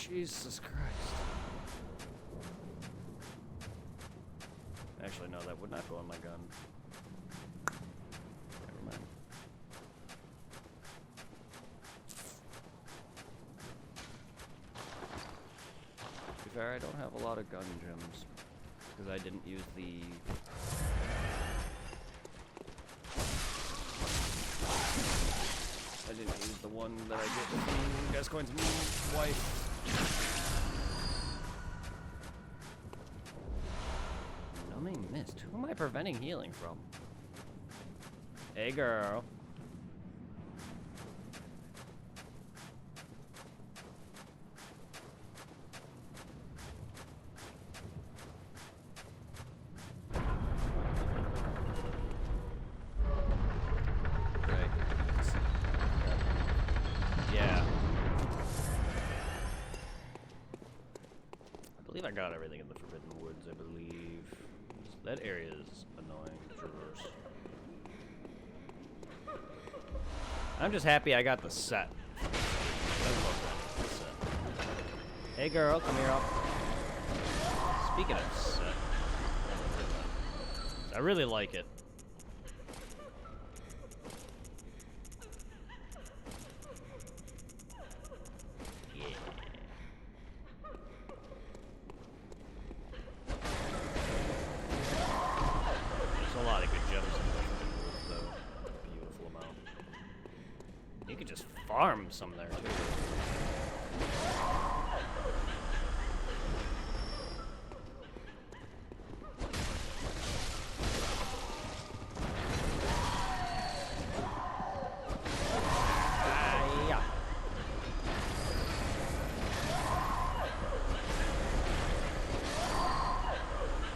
Jesus Christ. Actually, no, that would not go on my gun. Never mind. To be fair, I don't have a lot of gun gems. Because I didn't use the... I didn't use the one that I get from Gascoigne's wife. Numbing mist. Who am I preventing healing from? Hey, girl. I got everything in the Forbidden Woods, I believe. That area is annoying to traverse. I'm just happy I got the set. Hey girl, come here. Speaking of set, I really like it. Farm some there too. Yeah.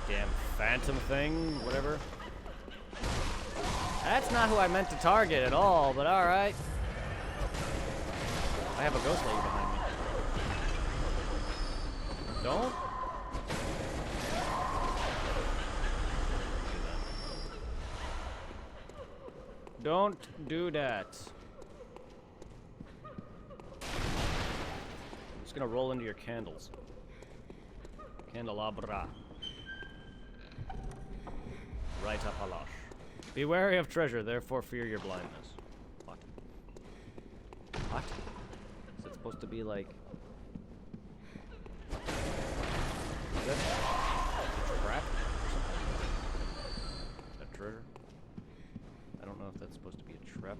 Damn phantom thing, whatever. That's not who I meant to target at all, but alright. I have a ghost lady behind me. Don't. Don't do that. I'm just gonna roll into your candles. Candelabra. Right up Halash. Be wary of treasure, therefore fear your blindness. What? What? Is it supposed to be like... Is that a trap or something? A treasure? I don't know if that's supposed to be a trap.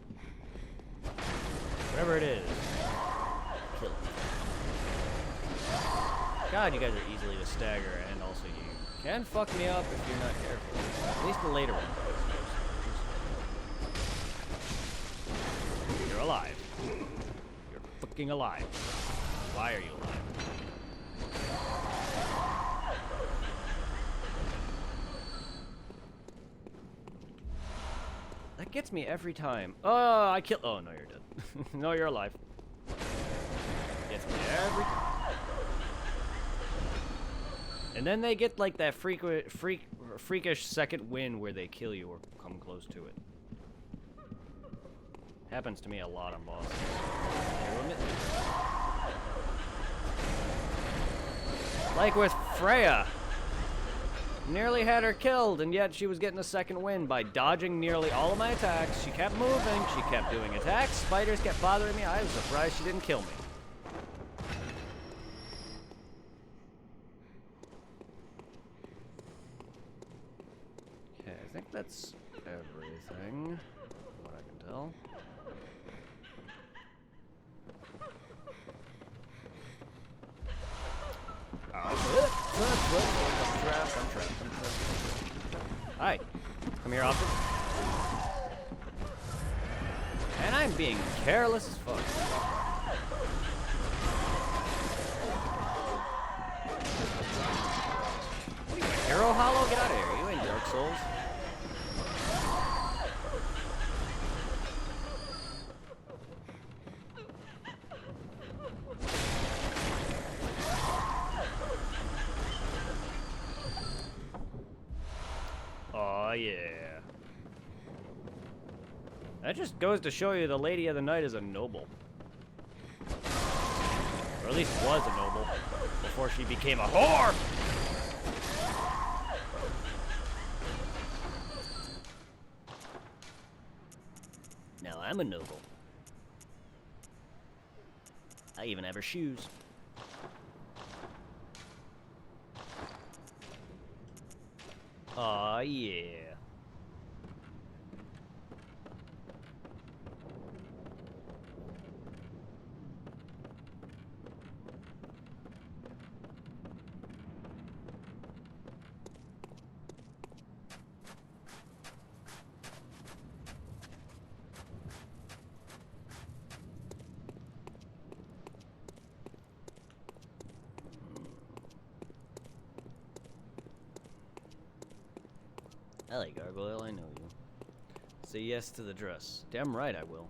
Whatever it is. Kill it. God, you guys are easily to stagger, and also you can fuck me up if you're not careful. At least the later one. You're alive. You're fucking alive. Why are you alive? That gets me every time. Oh, I kill. Oh, no, you're dead. No, you're alive. Gets me every time. And then they get like that freakish second win where they kill you or come close to it. Happens to me a lot on bosses. Like with Freya. Nearly had her killed, and yet she was getting a second win by dodging nearly all of my attacks. She kept moving, she kept doing attacks, spiders kept bothering me. I was surprised she didn't kill me. Okay, I think that's everything, from what I can tell. I'm trapped. Hi. Come here often. And I'm being careless as fuck. What are you, a hero hollow? Get out of here. You ain't Dark Souls. Oh, yeah. That just goes to show you the Lady of the Night is a noble. Or at least was a noble. Before she became a whore! Now I'm a noble. I even have her shoes. Aw, yeah. Hello, Gargoyle, I know you. Say yes to the dress. Damn right I will.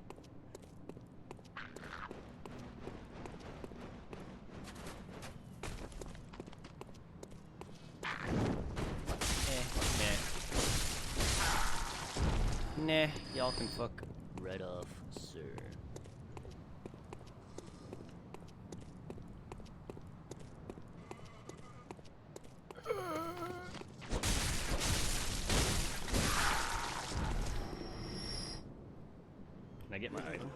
Nah, y'all can fuck right off, sir. Can I get my item?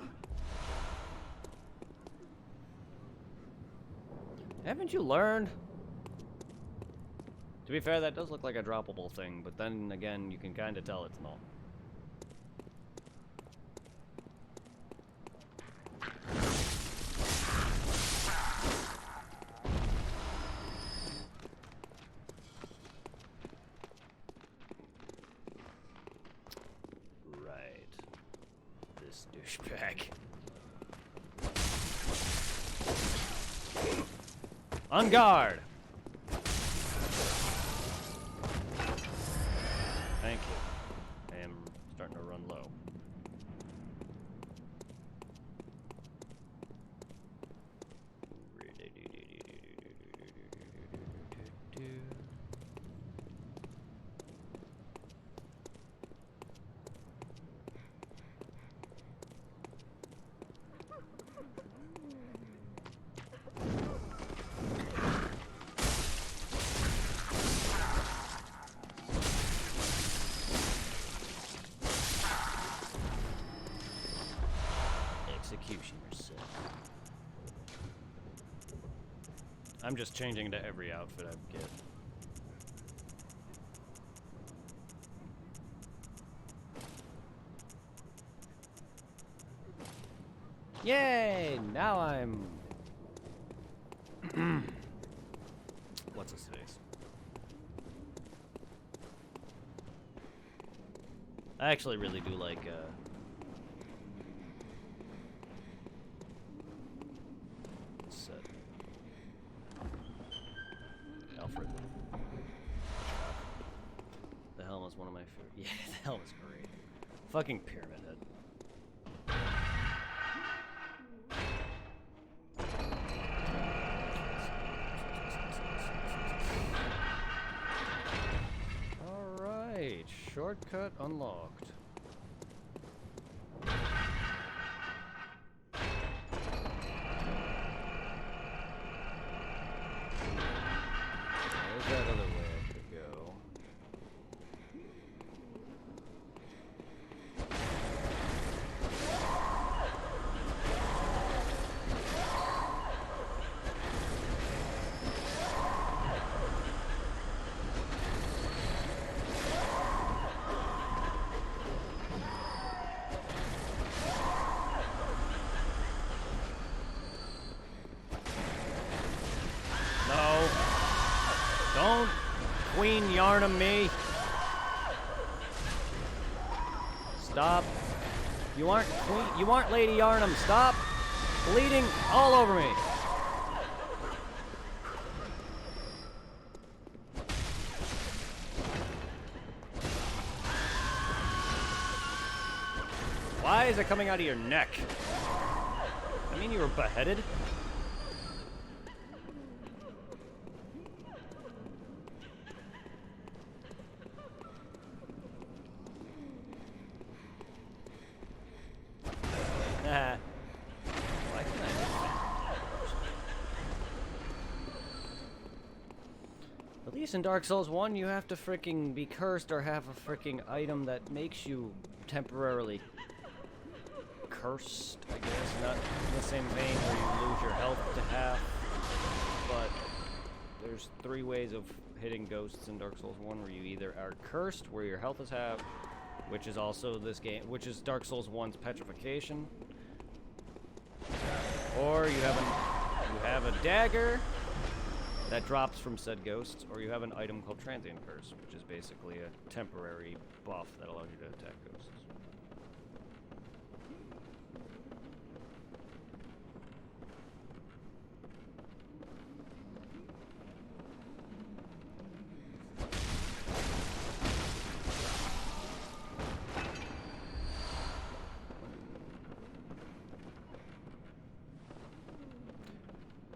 Haven't you learned? To be fair, that does look like a droppable thing, but then again, you can kind of tell it's not. Right. This douchebag. On guard! Thank you. I am starting to run low. Executioner set. I'm just changing to every outfit I get. Yay! Now I'm... What's his face? I actually really do like, set. Alfred. The helm is one of my favorite. Yeah, the helm is great. Fucking Pyramid Head. Alright, shortcut unlocked. There's that other way I could go. No. Don't Queen Yarnum me. Stop. You aren't Queen. You aren't Lady Yarnum. Stop bleeding all over me. Why is it coming out of your neck? I mean, you were beheaded. Why can't I defend? least in Dark Souls 1, you have to freaking be cursed or have a freaking item that makes you temporarily cursed, I guess. Not in the same vein where you lose your health to half, but there's 3 ways of hitting ghosts in Dark Souls 1 where you either are cursed, where your health is half, which is also this game, which is Dark Souls 1's petrification, or you have a dagger that drops from said ghosts, or you have an item called Transient Curse, which is basically a temporary buff that allows you to attack ghosts.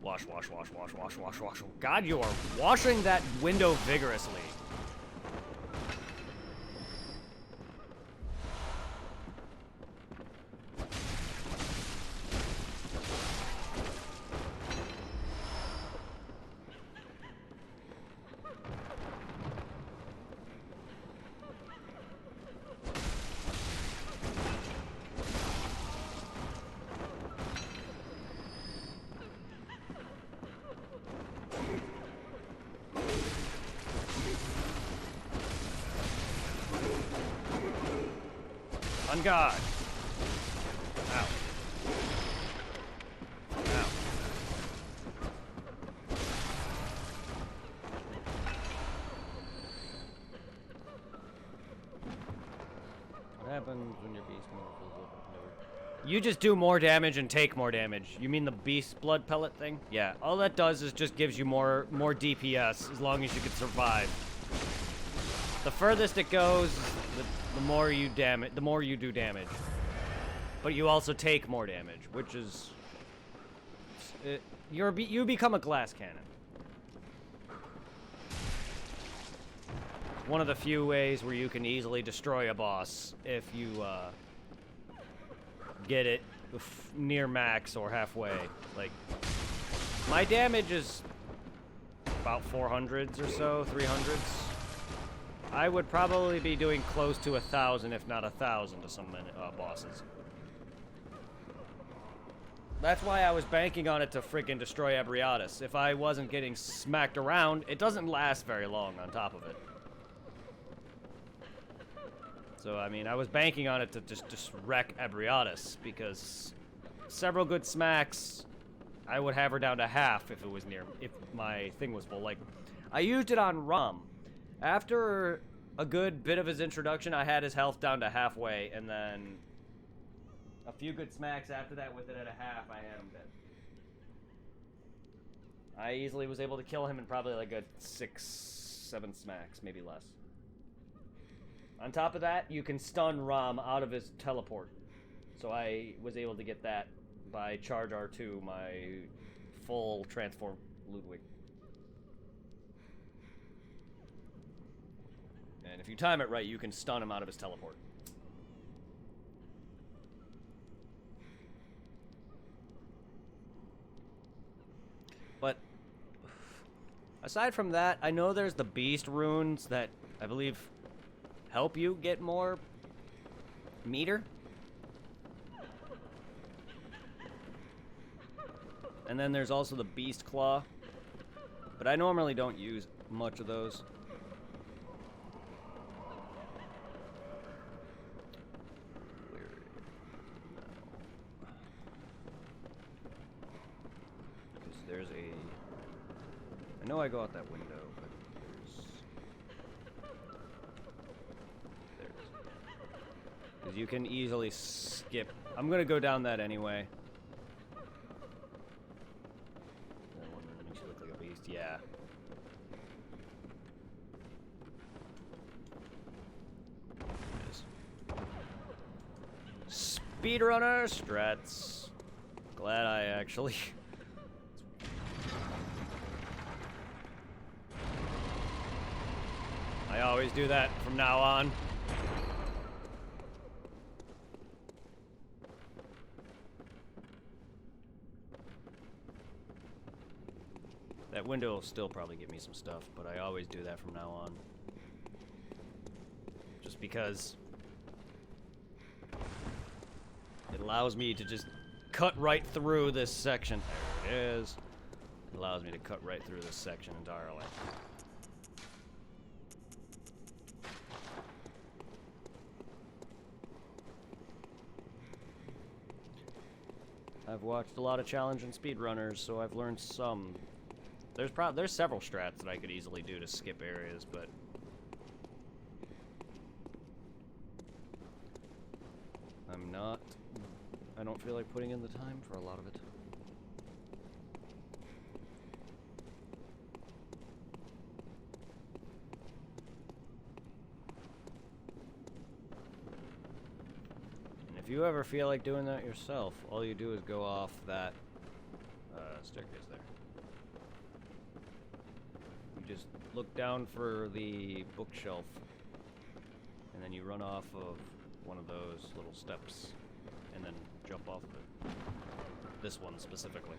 Wash, wash, wash, wash, wash, wash, wash. God, you are washing that window vigorously. On guard. Ow. Ow. What happens when your beast moves over? You just do more damage and take more damage. You mean the beast blood pellet thing? Yeah. All that does is just gives you more DPS as long as you can survive. The furthest it goes, the more you do damage. But you also take more damage, which is you become a glass cannon. One of the few ways where you can easily destroy a boss if you get it near max or halfway. Like, my damage is about 400s or so, 300s. I would probably be doing close to 1,000, if not 1,000, to some bosses. That's why I was banking on it to freaking destroy Abriatus. If I wasn't getting smacked around, it doesn't last very long on top of it. So, I mean, I was banking on it to just wreck Abriatus, because several good smacks, I would have her down to half if it was if my thing was full. Like, I used it on Rom. After a good bit of his introduction, I had his health down to halfway, and then a few good smacks after that with it at a half, I had him dead. I easily was able to kill him in probably like a 6, 7 smacks, maybe less. On top of that, you can stun Rom out of his teleport. So I was able to get that by Charge R2, my full transform Ludwig. And if you time it right, you can stun him out of his teleport. But aside from that, I know there's the beast runes that I believe help you get more meter. And then there's also the beast claw. But I normally don't use much of those. There's I know I go out that window, but there's because you can easily skip. I'm gonna go down that anyway. That one that makes you look like a beast. Yeah. Speedrunner strats. Glad I actually. I always do that from now on. That window will still probably get me some stuff, but I always do that from now on. Just because it allows me to just cut right through this section. There it is. It allows me to cut right through this section entirely. I've watched a lot of challenge and speedrunners, so I've learned some. There's several strats that I could easily do to skip areas, but I don't feel like putting in the time for a lot of it. And if you ever feel like doing that yourself, all you do is go off that staircase there. You just look down for the bookshelf, and then you run off of one of those little steps, and then jump off of it. This one specifically.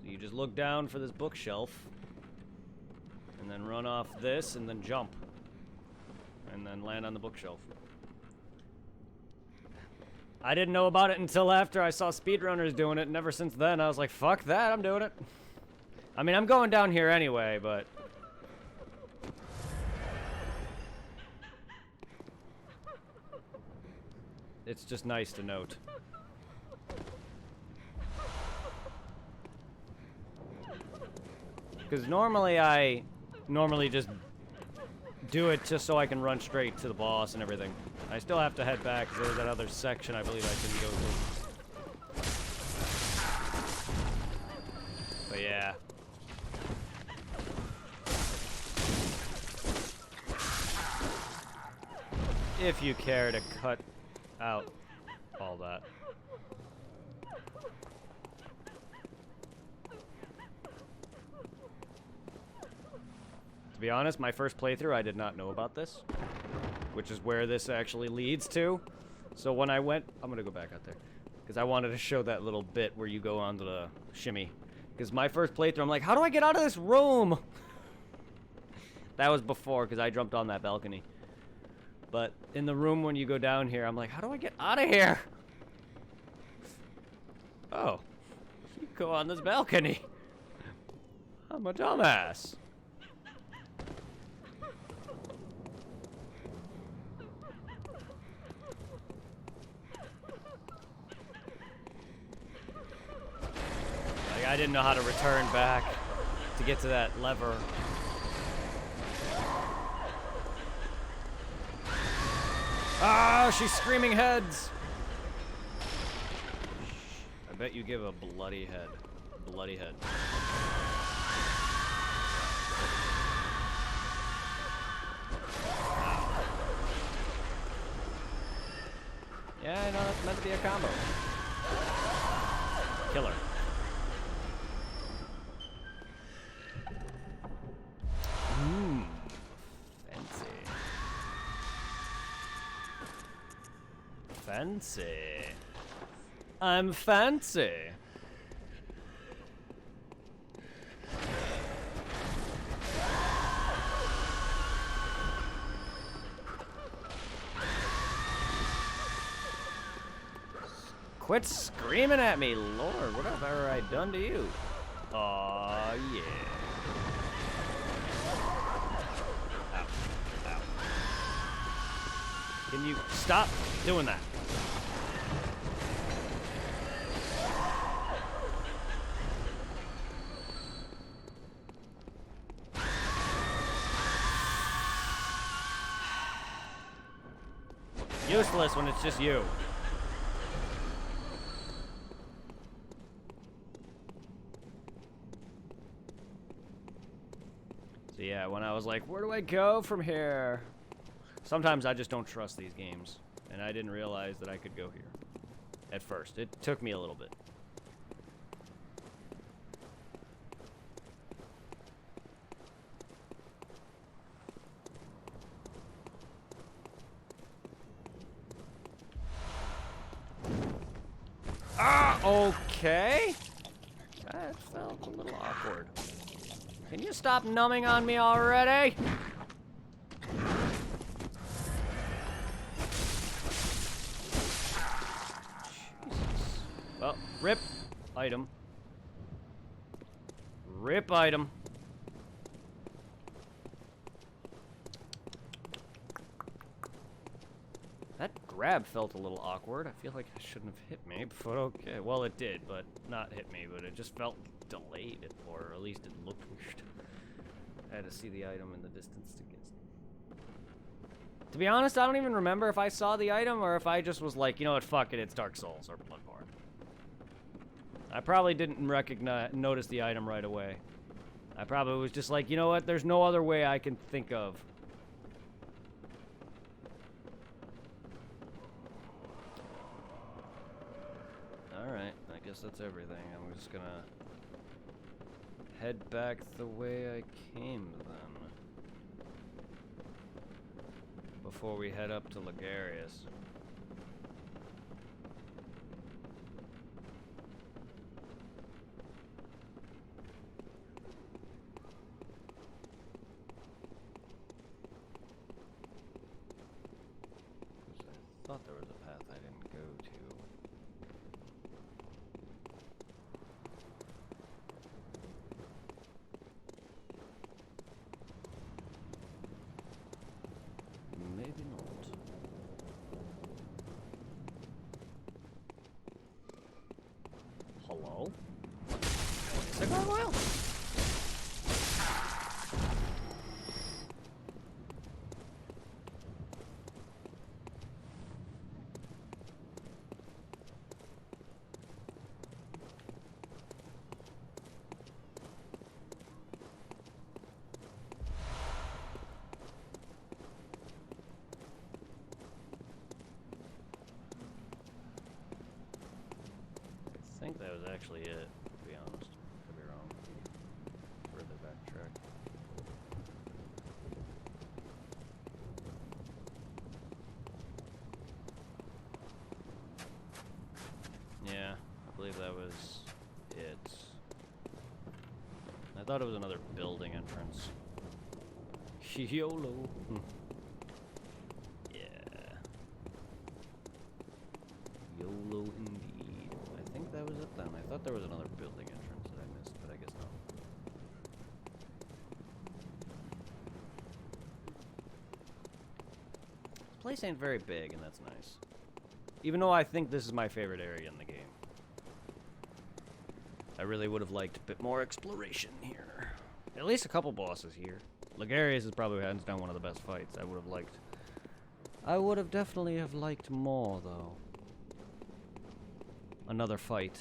So you just look down for this bookshelf, and then run off this, and then jump. And then land on the bookshelf. I didn't know about it until after I saw speedrunners doing it, and ever since then I was like, fuck that, I'm doing it. I mean, I'm going down here anyway, but it's just nice to note. Because I normally just do it just so I can run straight to the boss and everything. I still have to head back because there's that other section I believe I didn't go to. But yeah. If you care to cut out all that. To be honest, my first playthrough, I did not know about this, which is where this actually leads to. So when I went, I'm gonna go back out there, because I wanted to show that little bit where you go onto the shimmy. Because my first playthrough, I'm like, how do I get out of this room? That was before, because I jumped on that balcony. But in the room when you go down here, I'm like, how do I get out of here? Oh, you go on this balcony. I'm a dumbass. Like, I didn't know how to return back to get to that lever. Ah, she's screaming heads. I bet you give a bloody head. Bloody head. Ow. Yeah, I know that's meant to be a combo. Killer. Fancy. I'm fancy. Quit screaming at me, Lord. What have I done to you? Aw, yeah. Ow. Ow. Can you stop doing that? Useless when it's just you. So yeah, when I was like, where do I go from here? Sometimes I just don't trust these games. And I didn't realize that I could go here. At first. It took me a little bit. Ah, okay. That felt felt a little awkward. Can you stop numbing on me already? Jesus. Well, rip item. Rip item. That grab felt a little awkward. I feel like it shouldn't have hit me, but okay. Well, it did, but not hit me, but it just felt delayed, or at least it looked weird. I had to see the item in the distance to get. To be honest, I don't even remember if I saw the item or if I just was like, you know what, fuck it, it's Dark Souls or Bloodborne. I probably didn't notice the item right away. I probably was just like, you know what, there's no other way I can think of. Alright, I guess that's everything. I'm just gonna head back the way I came then. Before we head up to Ligarius. I thought there was a path I didn't go to. Maybe not. Hello? Cigar oil? I think that was actually it, to be honest. Could be wrong. Further backtrack. Yeah, I believe that was it. I thought it was another building entrance. YOLO. Yeah. YOLO indeed. I think that was it then. I thought there was another building entrance that I missed, but I guess not. This place ain't very big, and that's nice. Even though I think this is my favorite area in the game. I really would have liked a bit more exploration here. At least a couple bosses here. Ligarius is probably hands down one of the best fights. I would have liked. I would have definitely have liked more though. Another fight.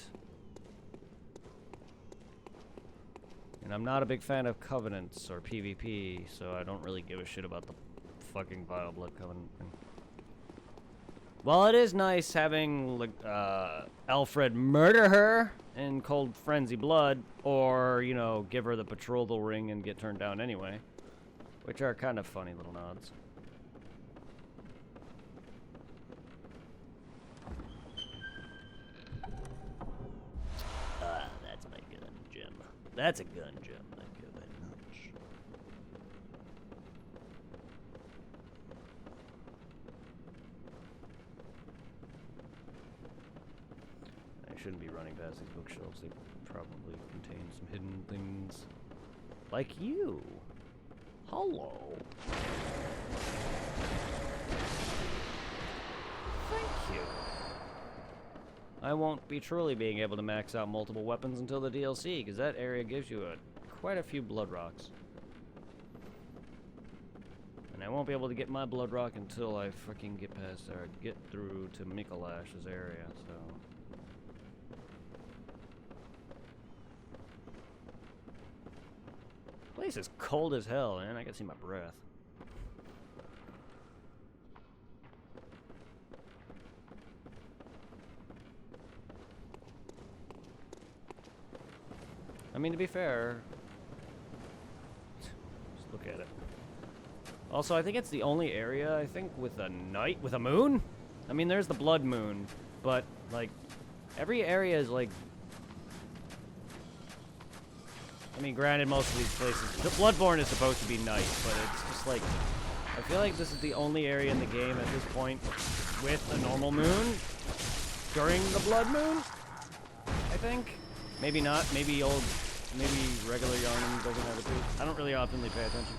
And I'm not a big fan of Covenants or PvP, so I don't really give a shit about the fucking Vile Blood Covenant thing. Well, it is nice having Alfred murder her in cold frenzy blood, or, you know, give her the betrothal ring and get turned down anyway. Which are kind of funny little nods. That's my gun gem. That's a gun gem. Thank you very much. I shouldn't be running past these bookshelves. They probably contain some hidden things. Like you. Hello. Thank you. I won't be truly being able to max out multiple weapons until the DLC, because that area gives you quite a few blood rocks. And I won't be able to get my blood rock until I freaking get past, or get through to Mikolash's area, so... This place is cold as hell, man. I can see my breath. I mean, to be fair, just look at it. Also, I think it's the only area, I think, with a night, with a moon? I mean, there's the blood moon, but, like, every area is, like, I mean, granted, most of these places... The Bloodborne is supposed to be nice, but it's just like... I feel like this is the only area in the game at this point with a normal moon during the blood moon, I think. Maybe not. Maybe regular Yarnum doesn't have it too. I don't really oftenly pay attention.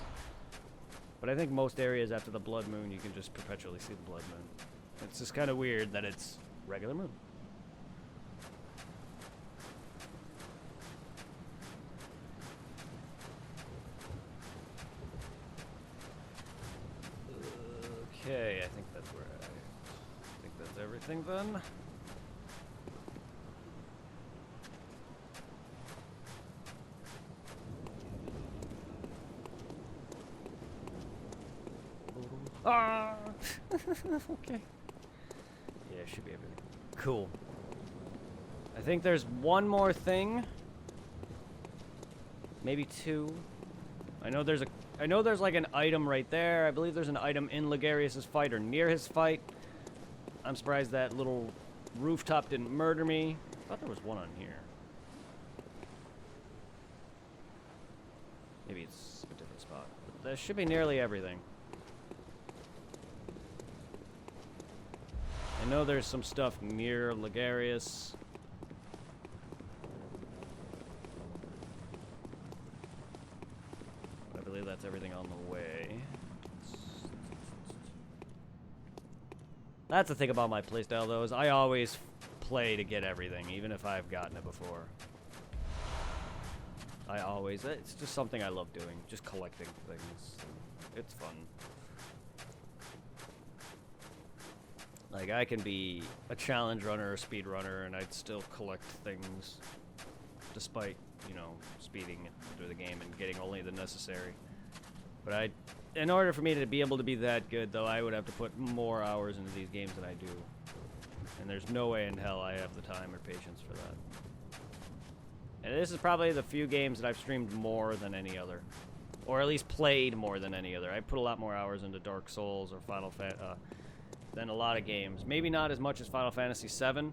But I think most areas after the blood moon, you can just perpetually see the blood moon. It's just kind of weird that it's regular moon. Okay, I think that's where I think that's everything then. Ah! Okay. Yeah, should be everything. Cool. I think there's one more thing. Maybe two. I know there's like an item right there. I believe there's an item in Ligarius's fight or near his fight. I'm surprised that little rooftop didn't murder me. I thought there was one on here. Maybe it's a different spot. But there should be nearly everything. I know there's some stuff near Ligarius. I believe that's everything on the way. That's the thing about my playstyle, though, is I always play to get everything, even if I've gotten it before. It's just something I love doing, just collecting things. It's fun. Like, I can be a challenge runner or a speed runner, and I'd still collect things, despite, you know, speeding through the game and getting only the necessary. But in order for me to be able to be that good, though, I would have to put more hours into these games than I do. And there's no way in hell I have the time or patience for that. And this is probably the few games that I've streamed more than any other. Or at least played more than any other. I put a lot more hours into Dark Souls or Final Fantasy than a lot of games. Maybe not as much as Final Fantasy VII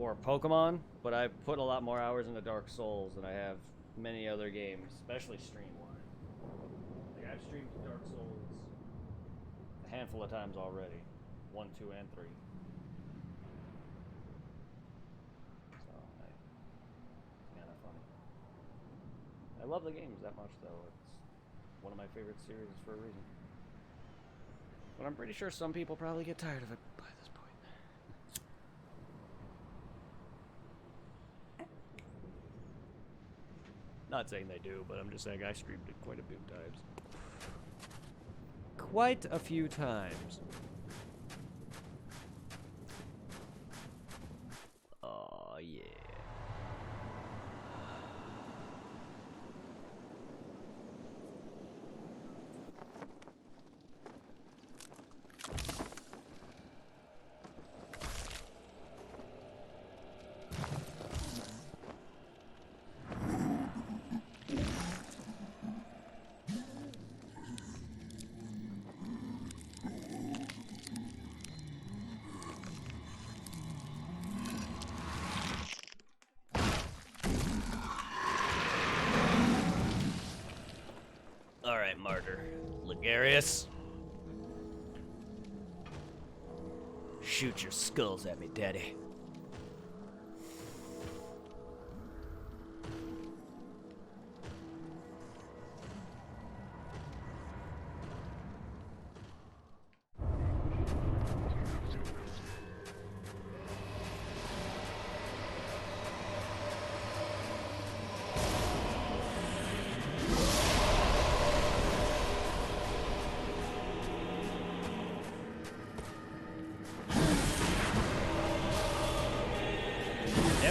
or Pokemon, but I've put a lot more hours into Dark Souls than I have many other games, especially stream-wise. Like, I've streamed Dark Souls a handful of times already. 1, 2, and 3. So, it's kind of funny. I love the games that much, though. It's one of my favorite series for a reason. But I'm pretty sure some people probably get tired of it by this point. Not saying they do, but I'm just saying I streamed it quite a few times. Quite a few times. Oh, yeah. Alright, martyr. Ligarius. Shoot your skulls at me, daddy.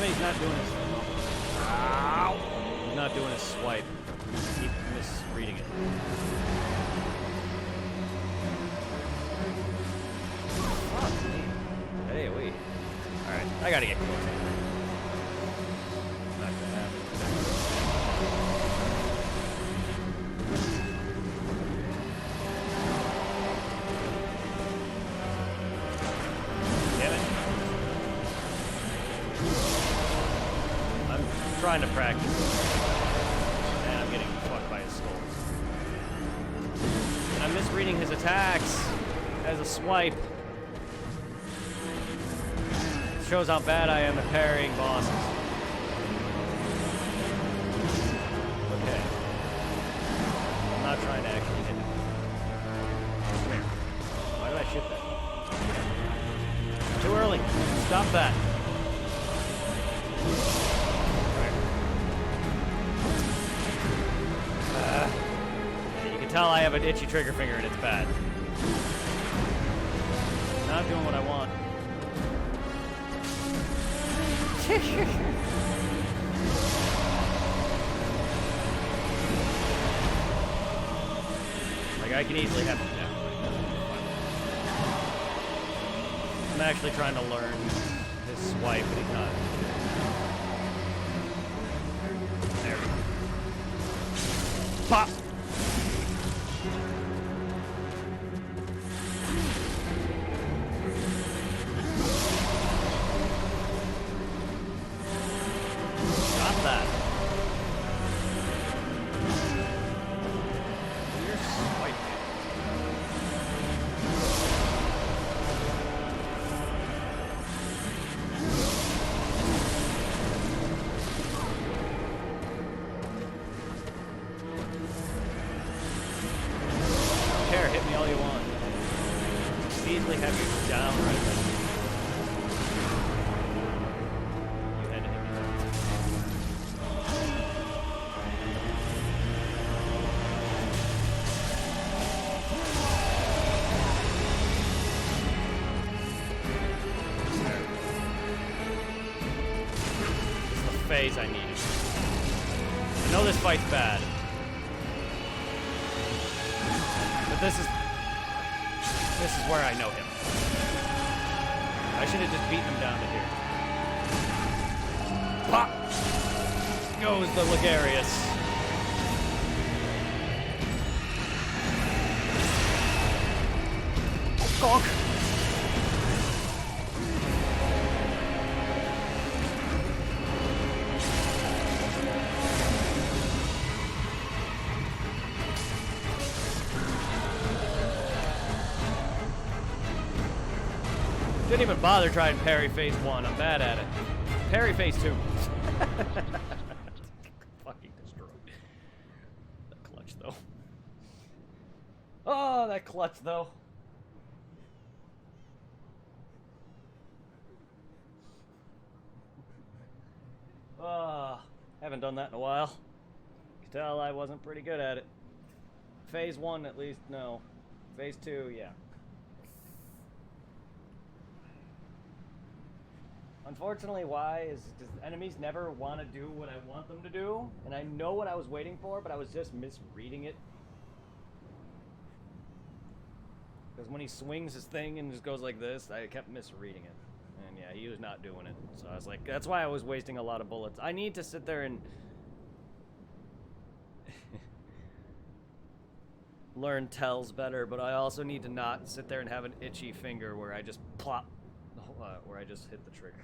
He's not doing his... Ow! He's not doing his swipe. Keep misreading it. Oh, hey, wait. Alright, I gotta get close. Not gonna happen. Damn it. Trying to practice. his skulls. And I'm misreading his attacks as a swipe. It shows how bad I am at parrying bosses. Okay. I'm not trying to actually hit him. Come here. Why did I shoot that? Too early. Stop that. You can tell I have an itchy trigger finger and it's bad. Not doing what I want. Like, I can easily have him down. I'm actually trying to learn his swipe, but he's not. There we go. Pop! Got that. You're swiping. Care, hit me all you want. Easily have you down right there. You had to hit me there. This is the phase I needed. I know this fight's bad. But this is where I know him. I should have just beaten him down to here. Pop! Goes the Ligarius. Gonk! Didn't even bother trying parry phase 1. I'm bad at it. Parry phase 2. Fucking destroyed. That clutch, though. Oh, that clutch, though. Haven't done that in a while. You can tell I wasn't pretty good at it. Phase 1, at least, no. Phase 2, yeah. Unfortunately, why is does enemies never want to do what I want them to do, and I know what I was waiting for, but I was just misreading it. Because when he swings his thing and just goes like this, I kept misreading it. And yeah, he was not doing it. So I was like, that's why I was wasting a lot of bullets. I need to sit there and learn tells better, but I also need to not sit there and have an itchy finger where I just plop, where I just hit the trigger.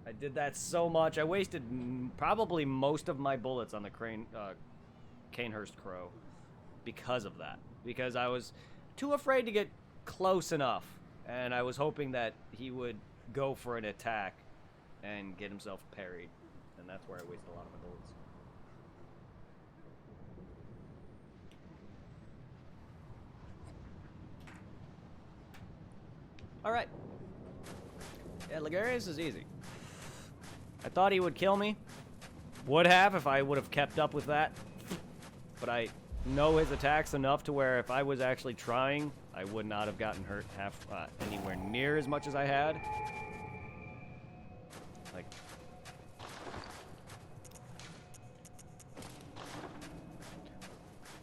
I did that so much. I wasted probably most of my bullets on the Canehurst Crow because of that. Because I was too afraid to get close enough, and I was hoping that he would go for an attack and get himself parried, and that's where I wasted a lot of my bullets. Alright. Yeah, Ligarius is easy. I thought he would kill me. Would have if I would have kept up with that. But I know his attacks enough to where if I was actually trying, I would not have gotten hurt anywhere near as much as I had. Like,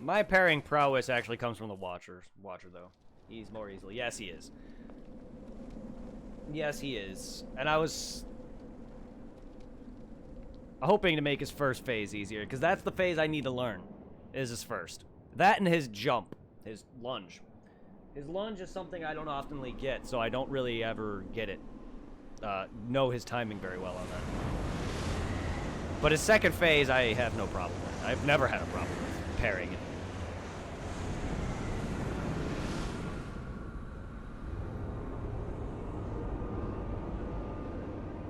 my parrying prowess actually comes from the Watcher though. He's more easily. Yes, he is. Yes, he is. And I was hoping to make his first phase easier, because that's the phase I need to learn, is his first. That and his jump, his lunge. His lunge is something I don't oftenly get, so I don't really ever get it. Know his timing very well on that. But his second phase, I have no problem with. I've never had a problem with. parrying it.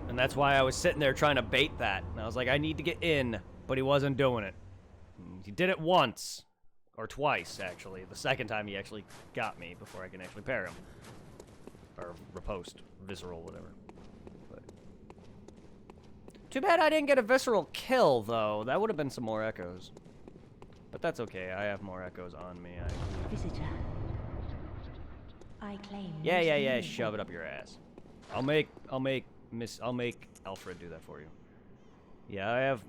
And that's why I was sitting there trying to bait that. And I was like, I need to get in, but he wasn't doing it. He did it once. Or twice, actually. The second time he actually got me before I can actually parry him. Or riposte. Visceral, whatever. But too bad I didn't get a visceral kill, though. That would have been some more echoes. But that's okay. I have more echoes on me. Visitor. I claim. Yeah. Shove it up your ass. I'll make Alfred do that for you. Yeah, I have.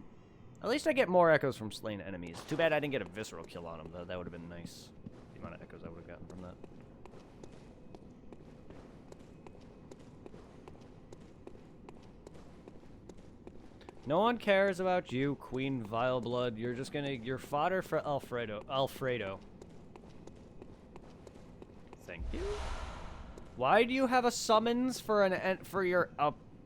At least I get more echoes from slain enemies. Too bad I didn't get a visceral kill on him, though. That would have been nice. The amount of echoes I would have gotten from that. No one cares about you, Queen Vileblood. You're just gonna... You're fodder for Alfredo. Thank you. Why do you have a summons for your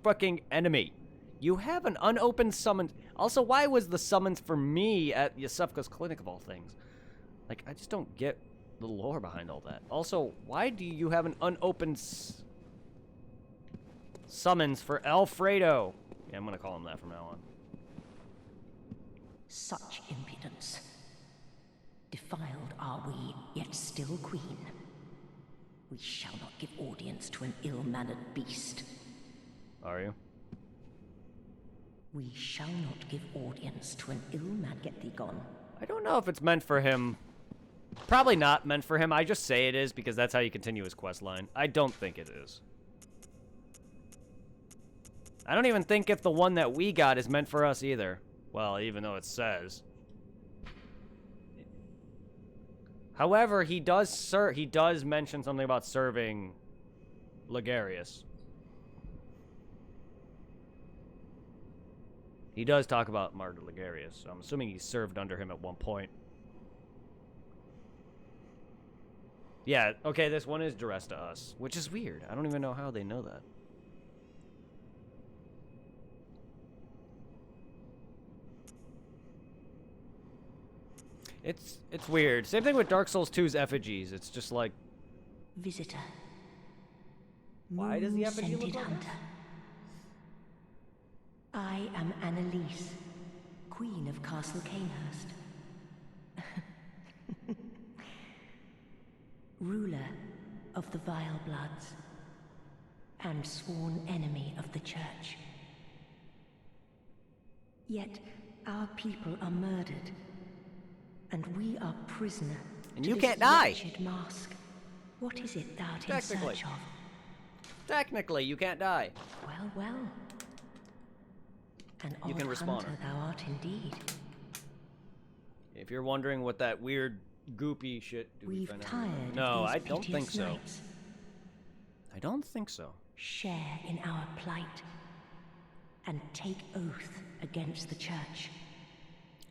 fucking enemy? You have an unopened summons. Also, why was the summons for me at Yusufka's clinic of all things? Like, I just don't get the lore behind all that. Also, why do you have an unopened summons for Alfredo? Yeah, I'm gonna call him that from now on. Such impudence. Defiled are we, yet still queen. We shall not give audience to an ill-mannered beast. Are you? We shall not give audience to an ill-mannered... Get thee gone. I don't know if it's meant for him. Probably not meant for him. I just say it is because that's how you continue his quest line. I don't think it is. I don't even think if the one that we got is meant for us either. Well, even though it says. However, he does mention something about serving Ligarius. He does talk about Martyr Ligarius, so I'm assuming he served under him at one point. Yeah, okay, this one is duress to us, which is weird. I don't even know how they know that. It's weird. Same thing with Dark Souls 2's effigies. It's just like... Visitor. Why does the effigy look like hunter. this? I am Annalise, Queen of Castle Canehurst. Ruler of the Vile Bloods, and sworn enemy of the Church. Yet our people are murdered, and we are prisoner. And to you this can't die. wretched mask. What is it thou art in search of? Technically, you can't die. Well. An You can odd respawn hunter her. thou art indeed. If you're wondering what that weird, goopy shit... We've tired No, of I these don't think piteous so. nights. I don't think so. Share in our plight, and take oath against the Church.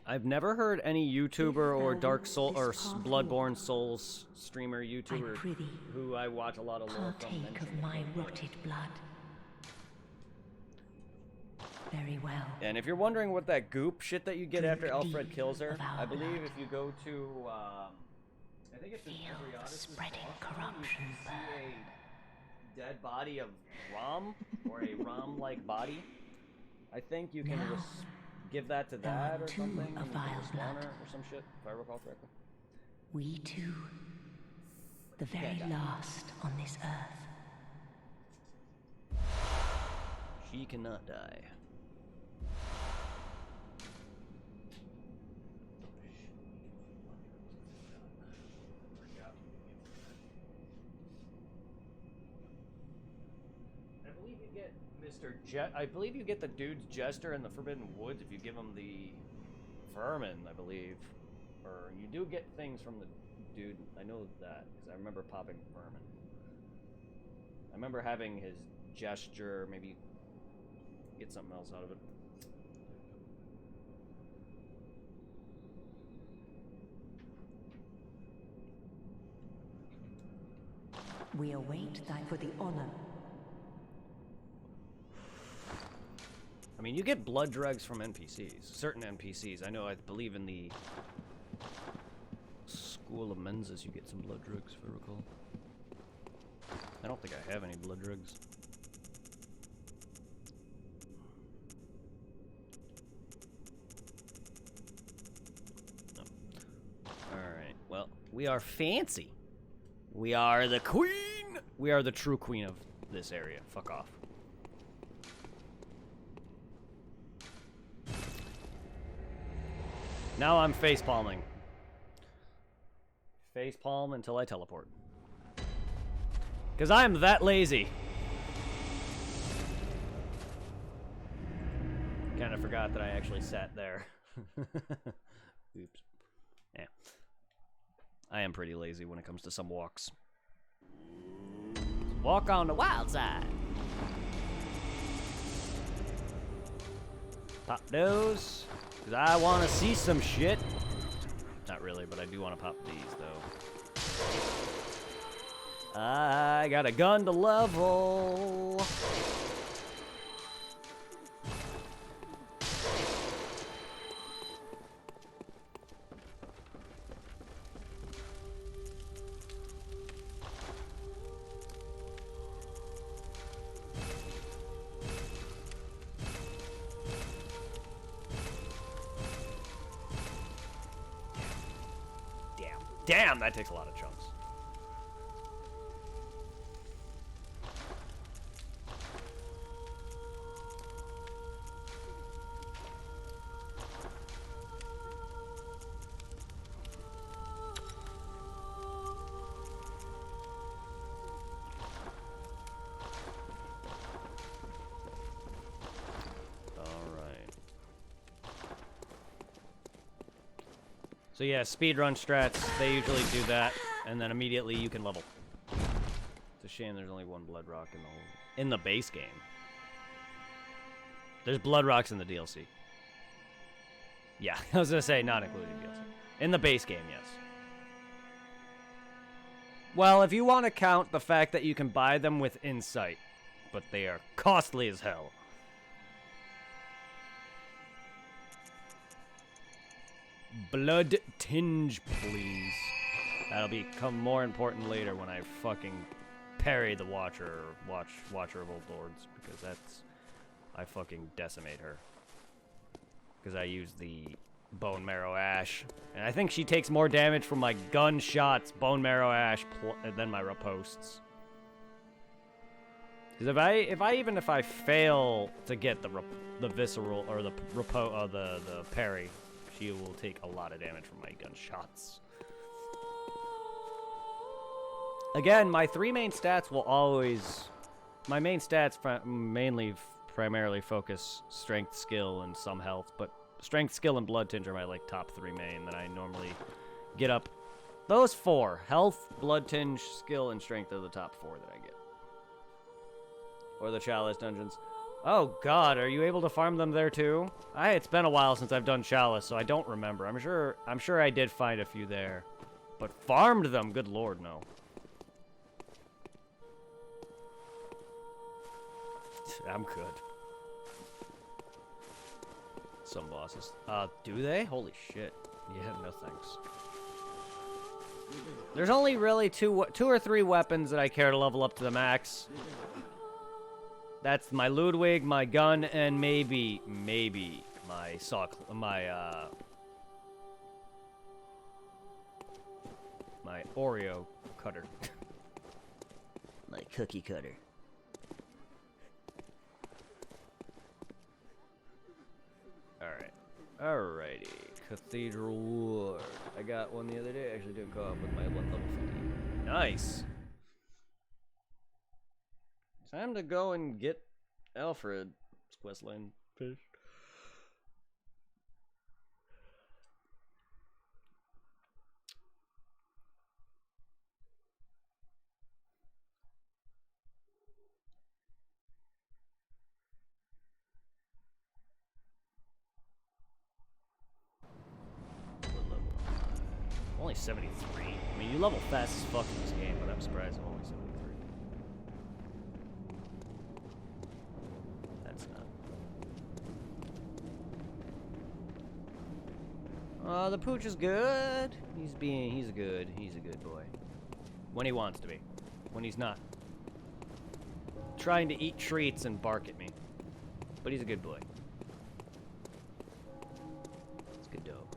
I've never heard any YouTuber or thou Dark wilt Soul or this path Bloodborne walk, Souls streamer YouTuber I prithee, who I watch a lot of lore from. partake mention of my it. rotted blood. Very well. And if you're wondering what that goop shit that you get Drink after Alfred deep kills her, of our I believe blood. if you go to, I think it's in Feel the Adriatis' spreading boss room, corruption you can see a dead body of Rom, or a Rom-like body. I think you can Now, give that to thou that art or too something, a and you can vile respawn blood. her or some shit, if I recall correctly. We two, the very die. last on this earth. She cannot die. I believe you get the dude's Jester in the Forbidden Woods if you give him the Vermin, I believe. Or you do get things from the dude. I know that, because I remember popping Vermin. I remember having his gesture, maybe get something else out of it. We await thy for the honor. I mean, you get blood dregs from NPCs, certain NPCs. I know, I believe in the School of Menses, you get some blood drugs, if I recall. I don't think I have any blood drugs. No. Alright, well, we are fancy. We are the queen! We are the true queen of this area. Fuck off. Now I'm face palming. Face palm until I teleport. Because I'm that lazy. Kind of forgot that I actually sat there. Oops. Yeah. I am pretty lazy when it comes to some walks. Walk on the wild side. Pop those. Because I want to see some shit. Not really, but I do want to pop these, though. I got a gun to level. Damn, that takes a lot of chunks. So yeah, speedrun strats, they usually do that, and then immediately you can level. It's a shame there's only one blood rock in the base game. There's blood rocks in the DLC. Yeah, I was gonna say not including DLC. In the base game, yes. Well, if you want to count the fact that you can buy them with Insight, but they are costly as hell. Blood tinge, please. That'll become more important later when I fucking parry the Watcher, or Watcher of Old Lords, because that's... I fucking decimate her. Because I use the Bone Marrow Ash. And I think she takes more damage from my gunshots, Bone Marrow Ash, than my riposts. Because if I fail to get the visceral, or the parry, she will take a lot of damage from my gunshots. Again, my three main stats will always... My main stats primarily focus strength, skill, and some health, but strength, skill, and blood tinge are my top three main that I normally get up. Those four. Health, blood tinge, skill, and strength are the top four that I get. Or the Chalice dungeons. Oh god, are you able to farm them there too? It's been a while since I've done Chalice, so I don't remember. I'm sure I did find a few there. But farmed them, good lord, no. I'm good. Some bosses. Do they? Holy shit. Yeah, no thanks. There's only really two or three weapons that I care to level up to the max. That's my Ludwig, my gun, and maybe my my Oreo cutter. My cookie cutter. Alrighty. Cathedral Ward. I got one the other day. I actually didn't go up with my level 50. Nice. Time to go and get Alfred's questline finished. Only 73. I mean, you level fast as fuck in this game, but I'm surprised I'm only 73. That's not. The pooch is good. He's a good boy. When he wants to be. When he's not trying to eat treats and bark at me. But he's a good boy. It's a good dog.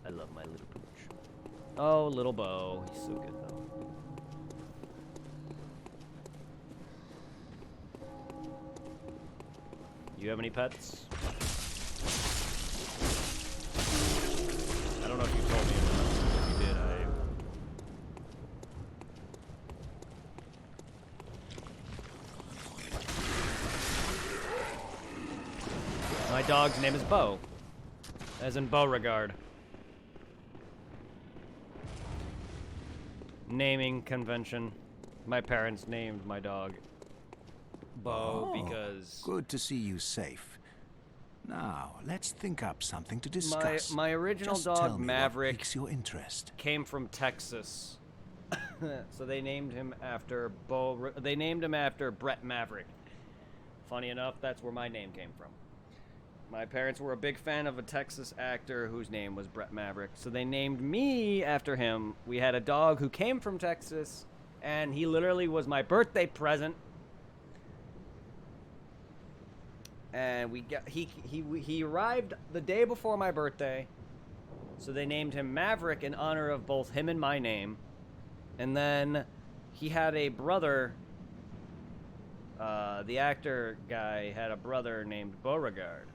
I love my little pooch. Oh, little Bo. He's so good, though. You have any pets? I don't know if you told me or not. If you did, My dog's name is Bo. As in Beauregard. Naming convention. My parents named my dog Bo because... Good to see you safe. Now, let's think up something to discuss. My original Just dog, tell me Maverick, what piques your interest. came from Texas. So they named him after They named him after Brett Maverick. Funny enough, that's where my name came from. My parents were a big fan of a Texas actor whose name was Brett Maverick, so they named me after him. We had a dog who came from Texas, and he literally was my birthday present. And he arrived the day before my birthday, so they named him Maverick in honor of both him and my name. And then he had a brother. The actor guy had a brother named Beauregard,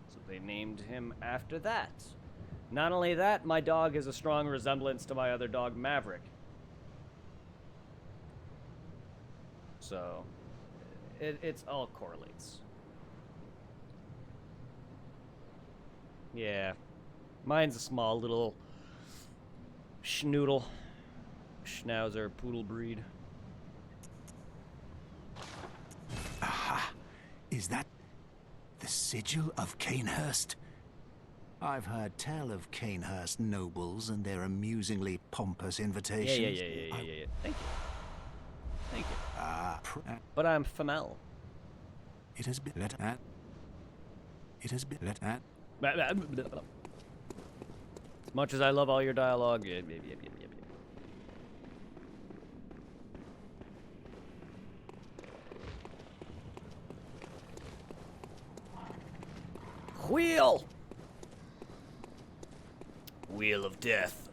so they named him after that. Not only that, my dog is a strong resemblance to my other dog, Maverick. So, it's all correlates. Yeah. Mine's a small little schnoodle. Schnauzer poodle breed. Aha! Is that the sigil of Canehurst? I've heard tell of Canehurst nobles and their amusingly pompous invitations. Yeah. Thank you. But I'm Famel. It has been let at. It has been let at. As much as I love all your dialogue, yep. Wheel! Wheel of Death.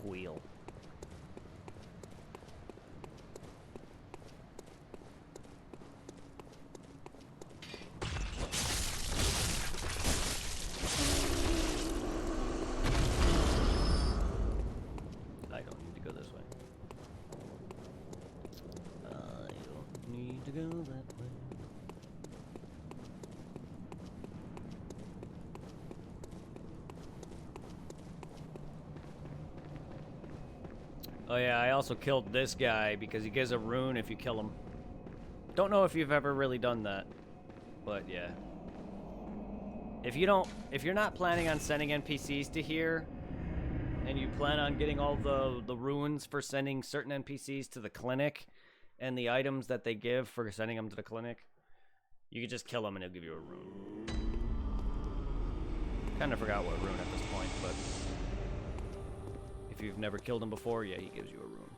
Wheel. I don't need to go this way. I don't need to go that way. Oh yeah, I also killed this guy because he gives a rune if you kill him. Don't know if you've ever really done that, but yeah. If you're not planning on sending NPCs to here, and you plan on getting all the runes for sending certain NPCs to the clinic, and the items that they give for sending them to the clinic, you could just kill them and he'll give you a rune. Kind of forgot what rune at this point, but if you've never killed him before, yeah, he gives you a rune.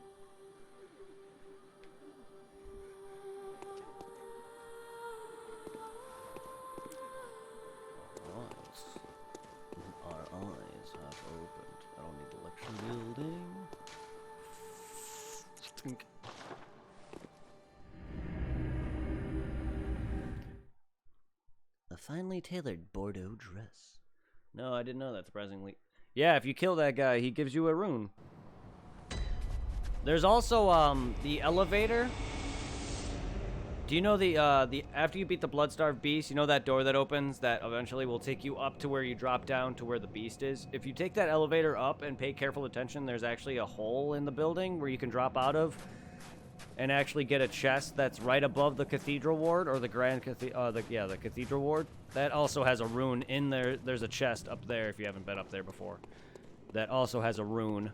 Our eyes have opened. I don't need the lecture building. A finely tailored Bordeaux dress. No, I didn't know that, surprisingly. Yeah, if you kill that guy, he gives you a rune. There's also, the elevator. Do you know the after you beat the blood-starved beast, you know that door that opens that eventually will take you up to where you drop down to where the beast is? If you take that elevator up and pay careful attention, there's actually a hole in the building where you can drop out of and actually get a chest that's right above the cathedral ward, or the the cathedral ward. That also has a rune in there. There's a chest up there if you haven't been up there before. That also has a rune.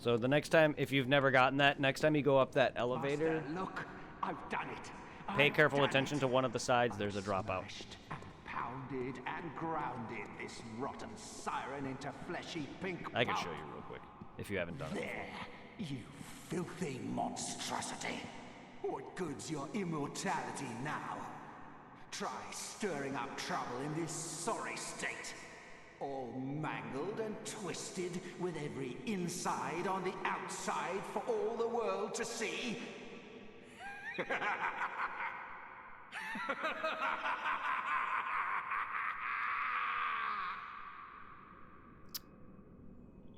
So the next time, if you've never gotten that, next time you go up that elevator... Master, look, I've done it. pay careful attention to one of the sides, there's a dropout. Smashed and pounded and grounded this rotten siren into fleshy pink I can show pulp. you real quick, if you haven't done it. There, you filthy monstrosity. What good's your immortality now? Try stirring up trouble in this sorry state. All mangled and twisted, with every inside on the outside for all the world to see.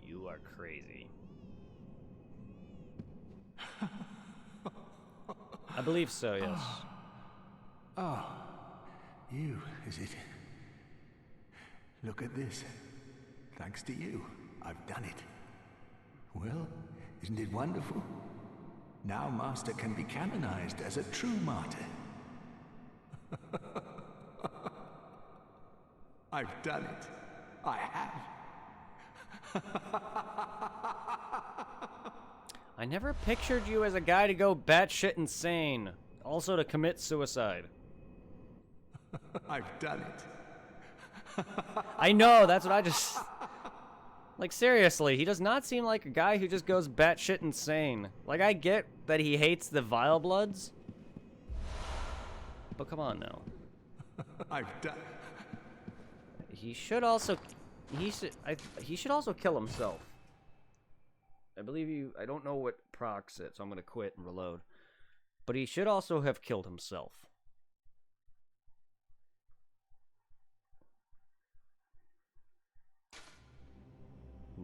You are crazy. I believe so, yes. You, is it? Look at this. Thanks to you, I've done it. Well, isn't it wonderful? Now Master can be canonized as a true martyr. I've done it. I have. I never pictured you as a guy to go batshit insane. Also to commit suicide. I've done it. I know, that's what I just... Like, seriously, he does not seem like a guy who just goes batshit insane. Like, I get that he hates the Vile Bloods. But come on now. I've done. He should also... He should also kill himself. I believe you... I don't know what procs it, so I'm gonna quit and reload. But he should also have killed himself.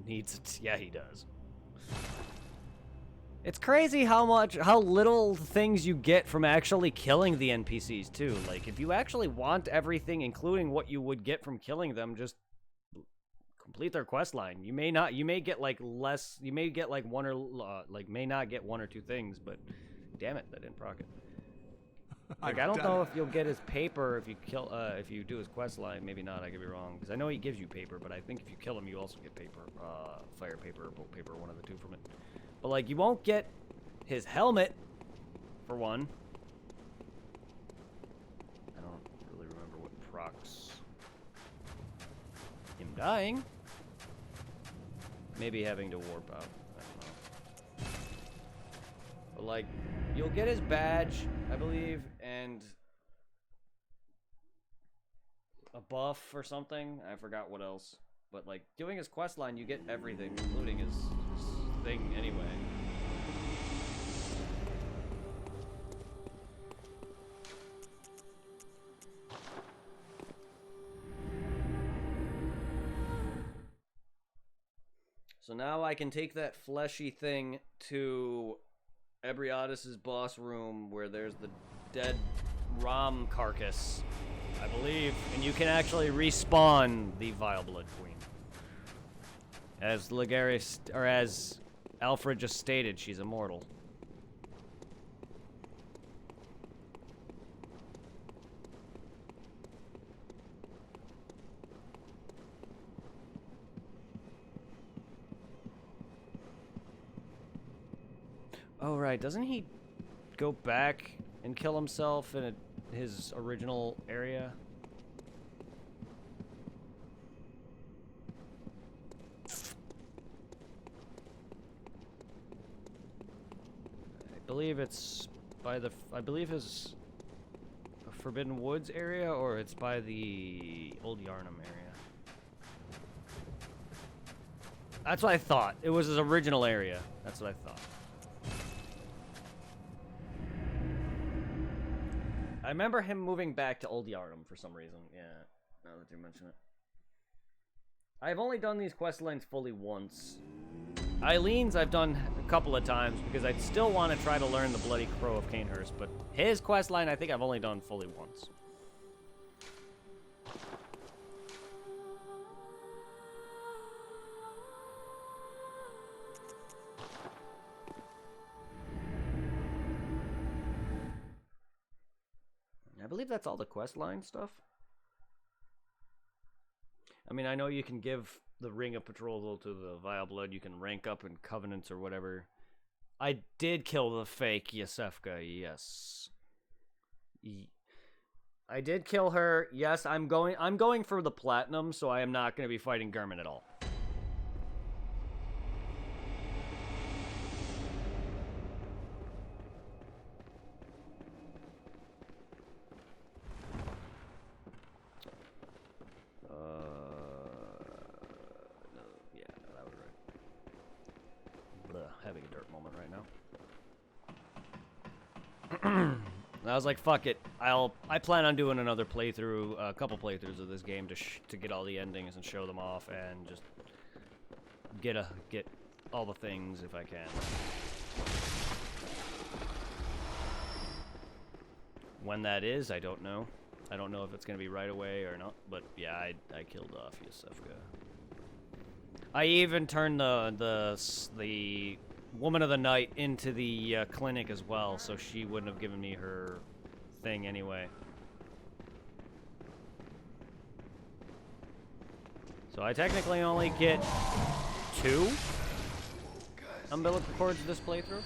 Needs it. Yeah, he does. It's crazy how little things you get from actually killing the NPCs too. Like, if you actually want everything, including what you would get from killing them, just complete their quest line. You may get like less, you may get like one or, may not get one or two things, but damn it, that didn't proc it. Like, I don't know if you'll get his paper if you if you do his quest line. Maybe not, I could be wrong. Because I know he gives you paper, but I think if you kill him, you also get paper. Fire paper or bolt paper, one of the two from it. But, like, you won't get his helmet, for one. I don't really remember what procs him dying. Maybe having to warp out. I don't know. But, like, you'll get his badge, I believe, and a buff or something. I forgot what else. But, like, doing his quest line, you get everything, including his thing anyway. So now I can take that fleshy thing to Ebriotis' boss room where there's the dead Rom carcass, I believe, and you can actually respawn the Vile Blood Queen. As Legaris, or as Alfred just stated, she's immortal. Oh, right. Doesn't he go back and kill himself in his original area? I believe it's by the... I believe his Forbidden Woods area, or it's by the Old Yarnum area. That's what I thought. It was his original area. That's what I thought. I remember him moving back to Old Yarnum for some reason. Yeah, now that you mention it. I've only done these quest lines fully once. Eileen's I've done a couple of times because I still want to try to learn the Bloody Crow of Canehurst, but his quest line I think I've only done fully once. I believe that's all the quest line stuff. I mean, I know you can give the Ring of Betrothal to the Vile Blood. You can rank up in Covenants or whatever. I did kill the fake Yasefka, yes. I did kill her. Yes, I'm going for the platinum, so I am not going to be fighting Gurman at all. No, yeah, that was right. Blah, having a dirt moment right now. I was like, fuck it. I plan on doing another playthrough, a couple playthroughs of this game to get all the endings and show them off and just get all the things if I can. When that is, I don't know. I don't know if it's gonna be right away or not, but yeah, I killed off Yasefka. I even turned the Woman of the Night into the clinic as well, so she wouldn't have given me her thing anyway. So I technically only get 2 umbilical cords this playthrough.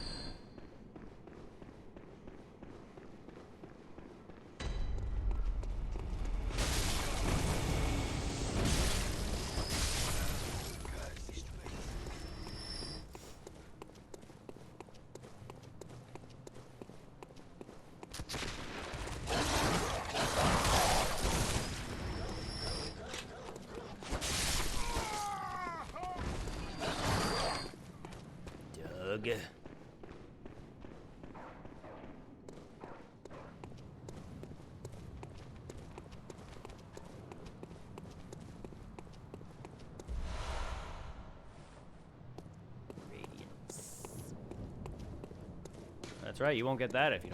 That's right, you won't get that if you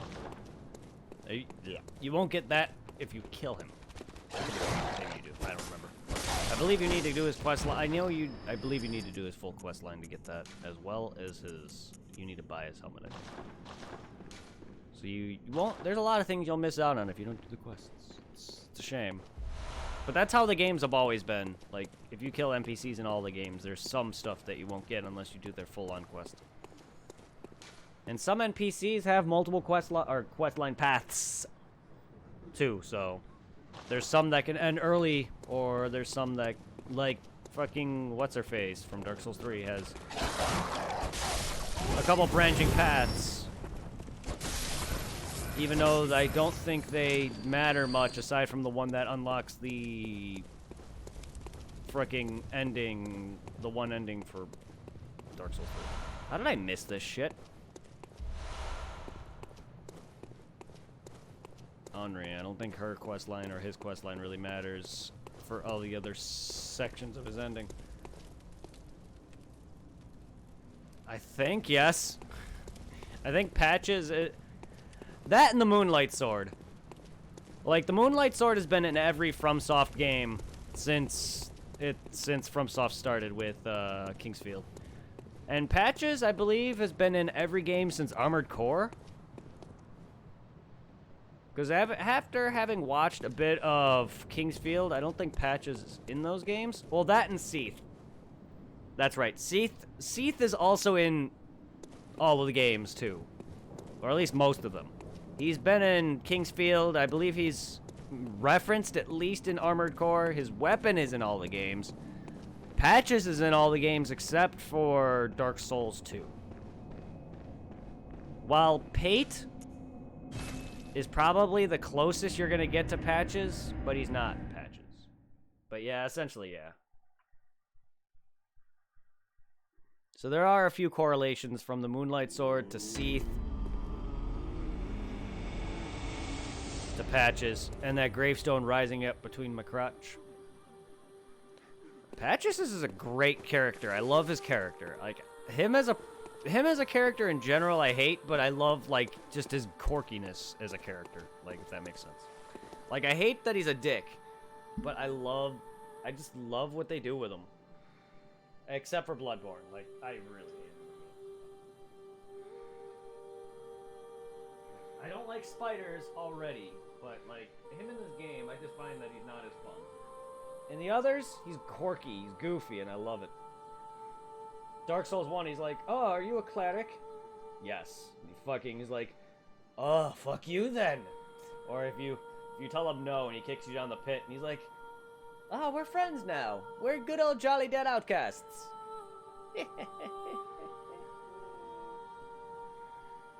don't. You won't get that if you kill him. Maybe you do. I don't remember. I believe you need to do his quest line. I believe you need to do his full quest line to get that, as well as his. You need to buy his helmet. So you won't. There's a lot of things you'll miss out on if you don't do the quests. It's a shame. But that's how the games have always been. Like, if you kill NPCs in all the games, there's some stuff that you won't get unless you do their full-on quest. And some NPCs have multiple quest line paths, too, so... There's some that can end early, or there's some that, like, fucking what's-her-face from Dark Souls 3 has a couple branching paths. Even though I don't think they matter much, aside from the one that unlocks the fricking ending, the one ending for Dark Souls 3. How did I miss this shit? Henri, I don't think her questline or his questline really matters for all the other sections of his ending. I think, yes. I think Patches... that and the Moonlight Sword. Like, the Moonlight Sword has been in every FromSoft game since FromSoft started with Kingsfield. And Patches, I believe, has been in every game since Armored Core. Because after having watched a bit of Kingsfield, I don't think Patches is in those games. Well, that and Seath. That's right. Seath is also in all of the games, too. Or at least most of them. He's been in Kingsfield. I believe he's referenced at least in Armored Core. His weapon is in all the games. Patches is in all the games except for Dark Souls 2. While Pate is probably the closest you're going to get to Patches, but he's not Patches. But yeah, essentially, yeah. So there are a few correlations from the Moonlight Sword to Seath to Patches, and that gravestone rising up between my crotch. Patches is a great character. I love his character. Like, him as a character in general, I hate, but I love, like, just his quirkiness as a character, like, if that makes sense. Like, I hate that he's a dick, but I just love what they do with him. Except for Bloodborne, like, I really hate it. I don't like spiders already, but, like, him in this game, I just find that he's not as fun. In the others, he's quirky, he's goofy, and I love it. Dark Souls 1, he's like, oh, are you a cleric? Yes. He's like, oh, fuck you then. Or if you tell him no and he kicks you down the pit and he's like, "Oh, we're friends now. We're good old jolly dead outcasts."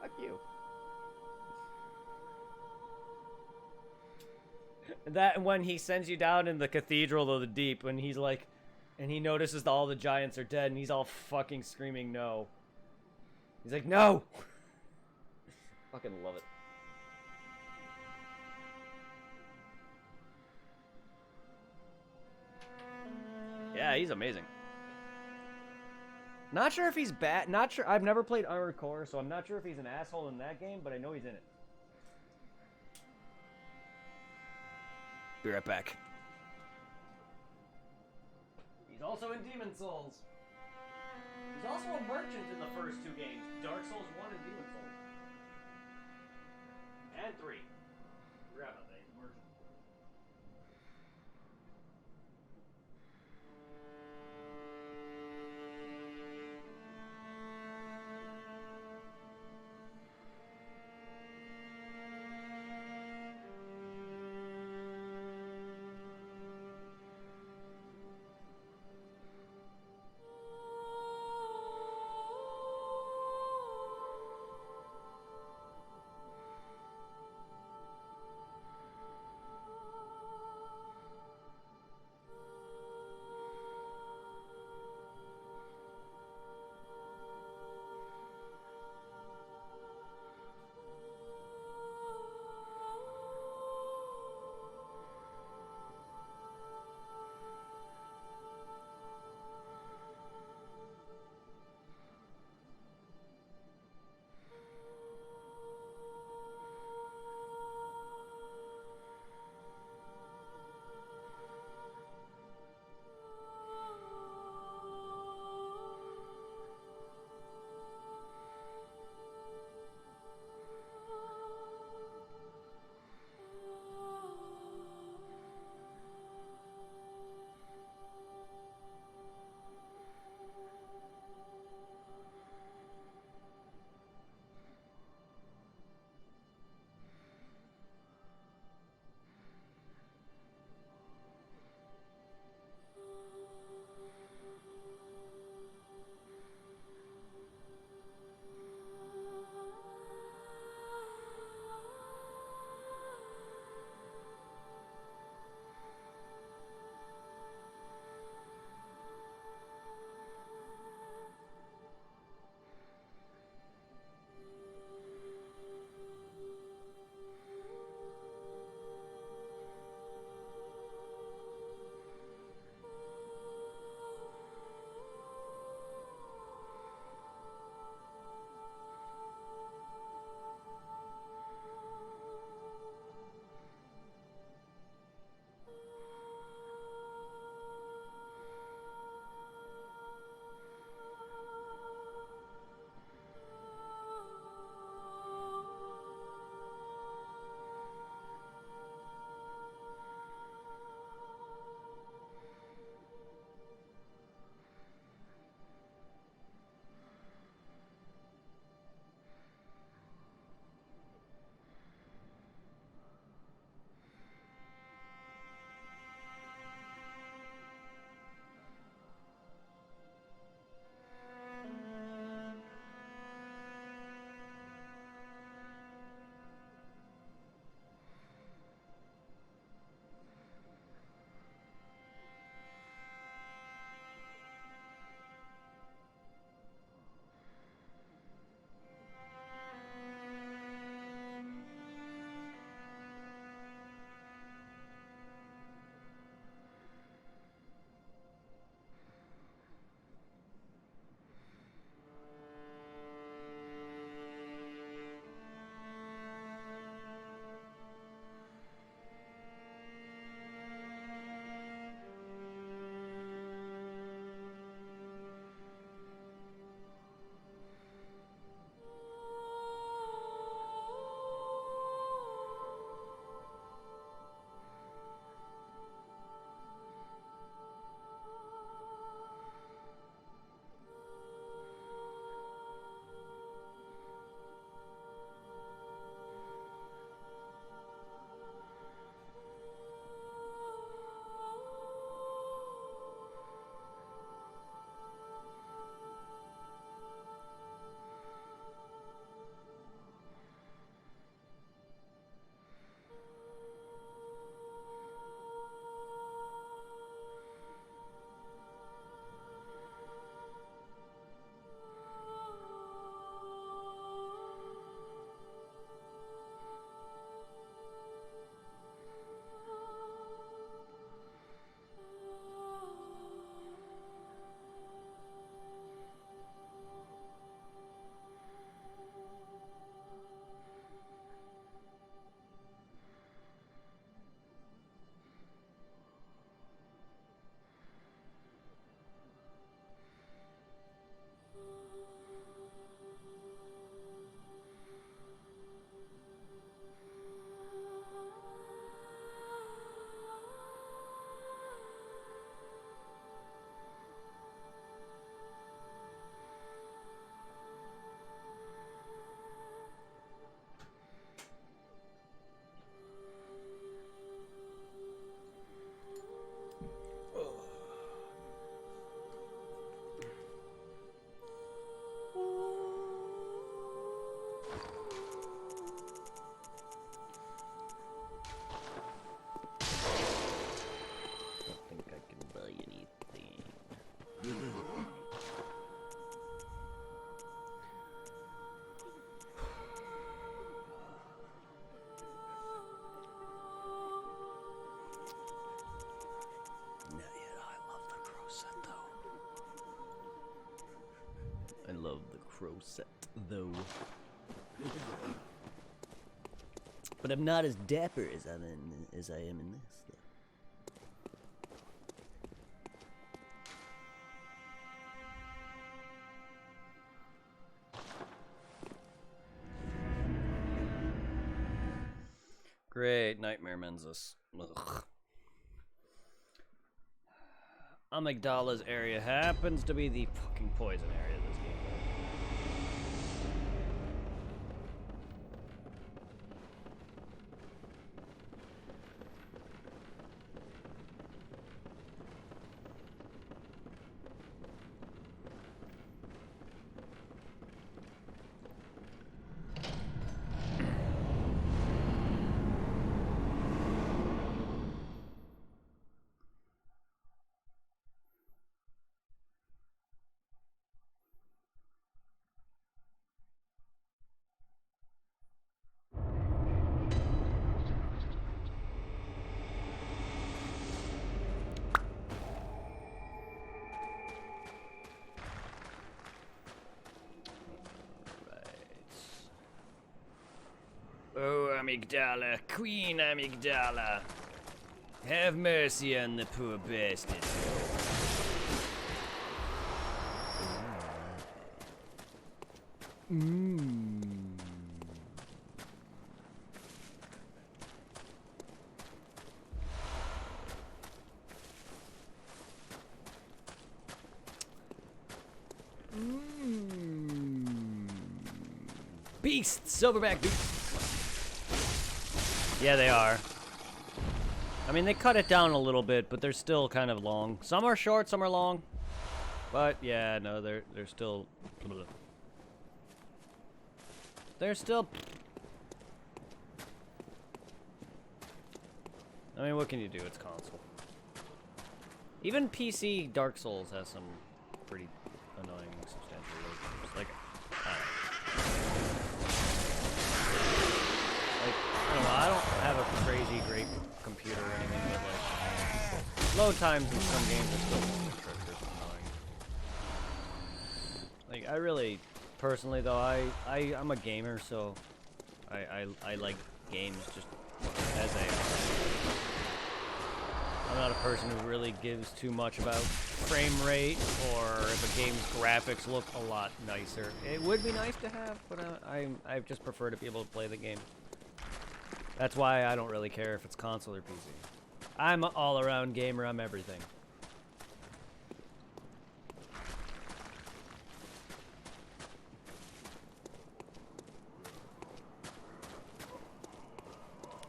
Fuck you. That when he sends you down in the Cathedral of the Deep, when he's like, and he notices that all the giants are dead, and he's all fucking screaming no. He's like, no! Fucking love it. Yeah, he's amazing. Not sure if he's bad. Not sure. I've never played Armored Core, so I'm not sure if he's an asshole in that game, but I know he's in it. Be right back. He's also in Demon Souls. He's also a merchant in the first two games, Dark Souls 1 and Demon Souls. And 3. Forgot about that, he's a merchant. intro set, though. But I'm not as dapper as I am in this. Though. Great Nightmare Mensis. Ugh. Amygdala's area happens to be the fucking poison area of this game. Oh, Amygdala, Queen Amygdala, have mercy on the poor bastard. Beasts, silverback beasts. Yeah, they are. I mean, they cut it down a little bit, but they're still kind of long. Some are short, some are long. But yeah, no, they're still. They're still. I mean, what can you do? It's console. Even PC Dark Souls has some pretty annoying substantial load. Like, I don't know, I don't have a crazy great computer or anything, but like, load times in some games are still atrocious annoying. Like, I really, personally though, I'm a gamer, so I like games just as they are. I'm not a person who really gives too much about frame rate or if a game's graphics look a lot nicer. It would be nice to have, but I just prefer to be able to play the game. That's why I don't really care if it's console or PC. I'm an all-around gamer, I'm everything.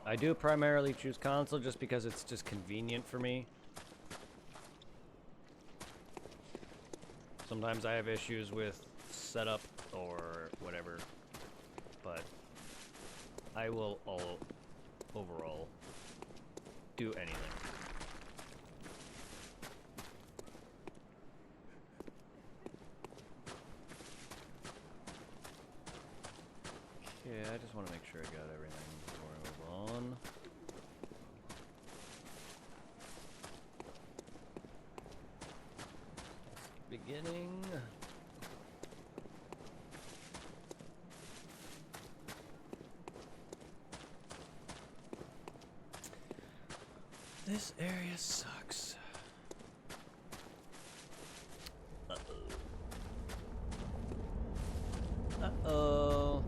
I do primarily choose console just because it's just convenient for me. Sometimes I have issues with setup or whatever, but I will overall do anything. Okay, I just want to make sure I got everything before I move on. Beginning. This area sucks. Uh-oh. Uh-oh.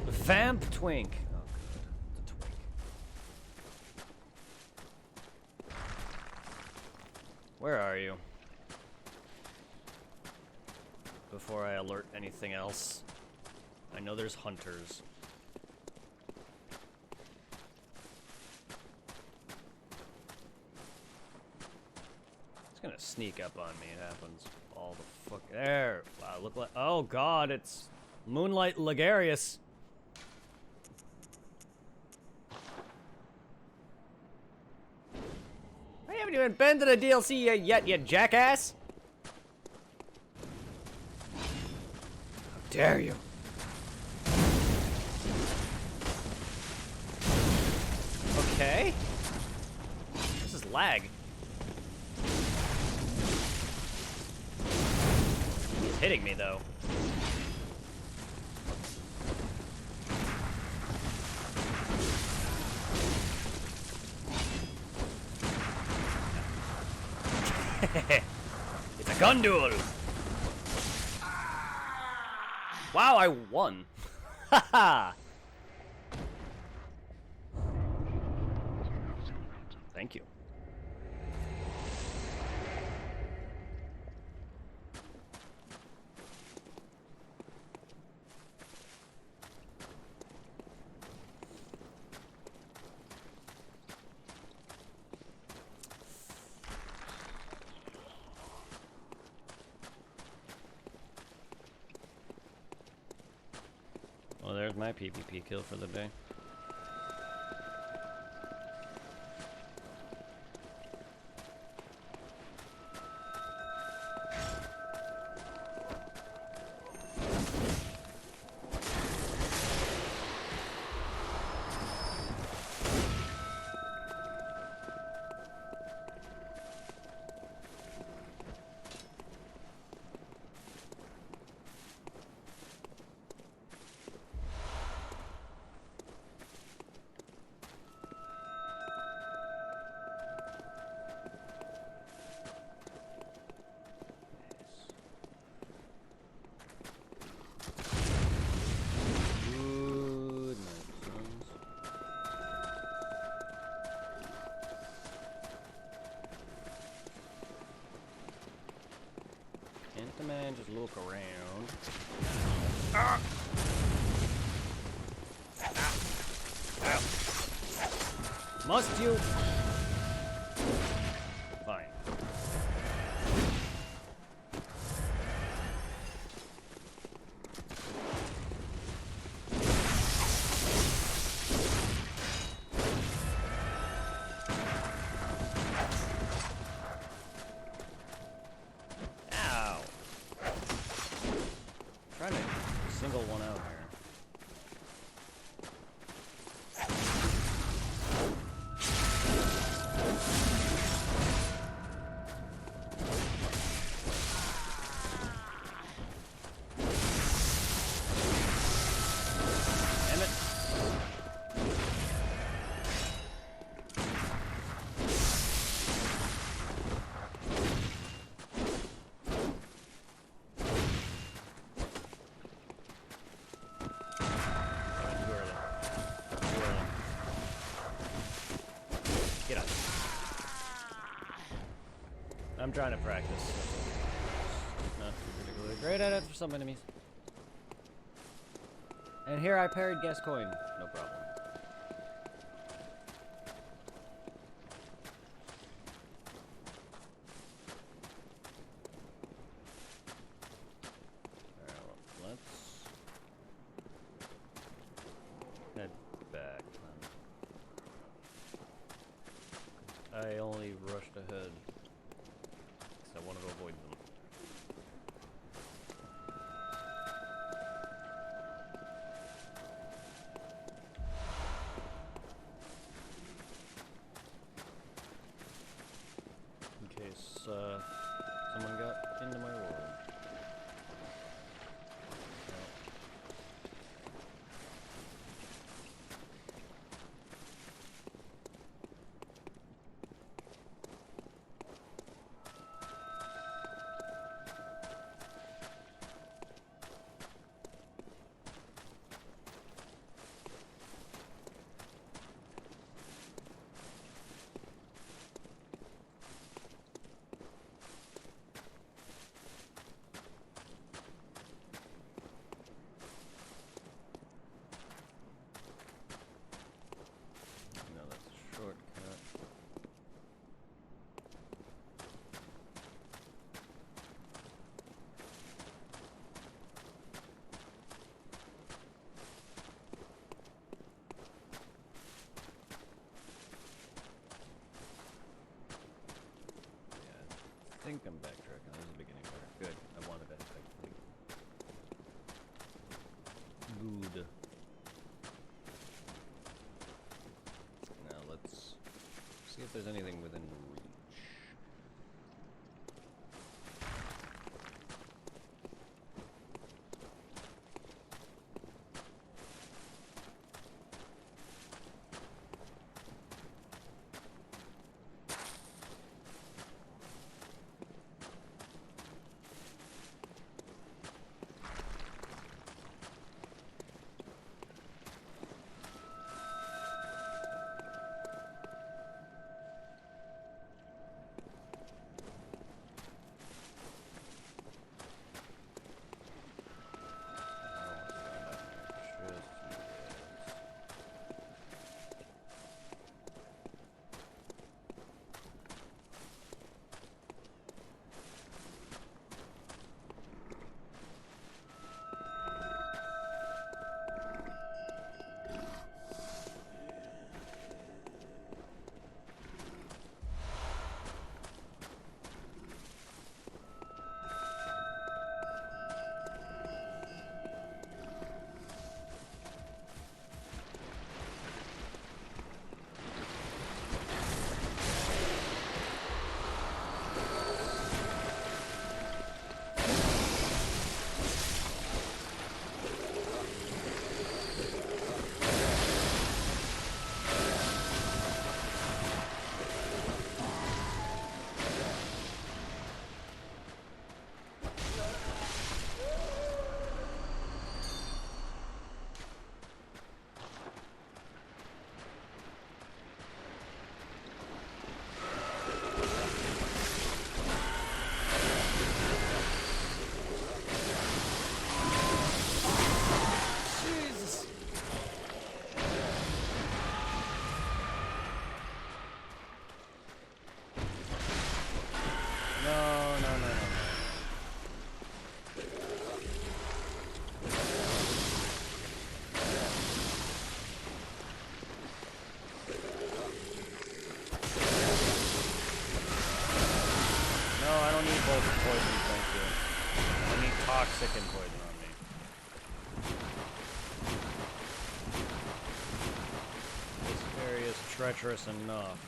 Vamp Twink. Oh, good. The Twink. Where are you? Before I alert anything else. I know there's hunters. Gonna sneak up on me. It happens all the fuck. There. Wow, look like. Oh god, it's Moonlight Ligarius. I haven't even been to the DLC yet, you jackass. How dare you? Okay. This is lag. hitting me, though. It's a gun duel! Wow, I won. Haha! Thank you. Well, there's my PvP kill for the day. Good night, sons. Can't the man just look around? Ah! Ow. Must you? Fine. Ow. Trying to single one out here. Damn it. Too early. Too early. Get up. I'm trying to practice. Not particularly great at it for some enemies. And here I parried Gascoigne. No problem. Alright, well, let's head back then. I only rushed ahead because I wanted to avoid them. In case someone got into my world. No, that's a shortcut. Yeah, I think I'm backtracking. This is the beginning part. Good. I wanted that effectively. Good. Now let's see if there's anything within reach. toxic and poison on me. This area is treacherous enough.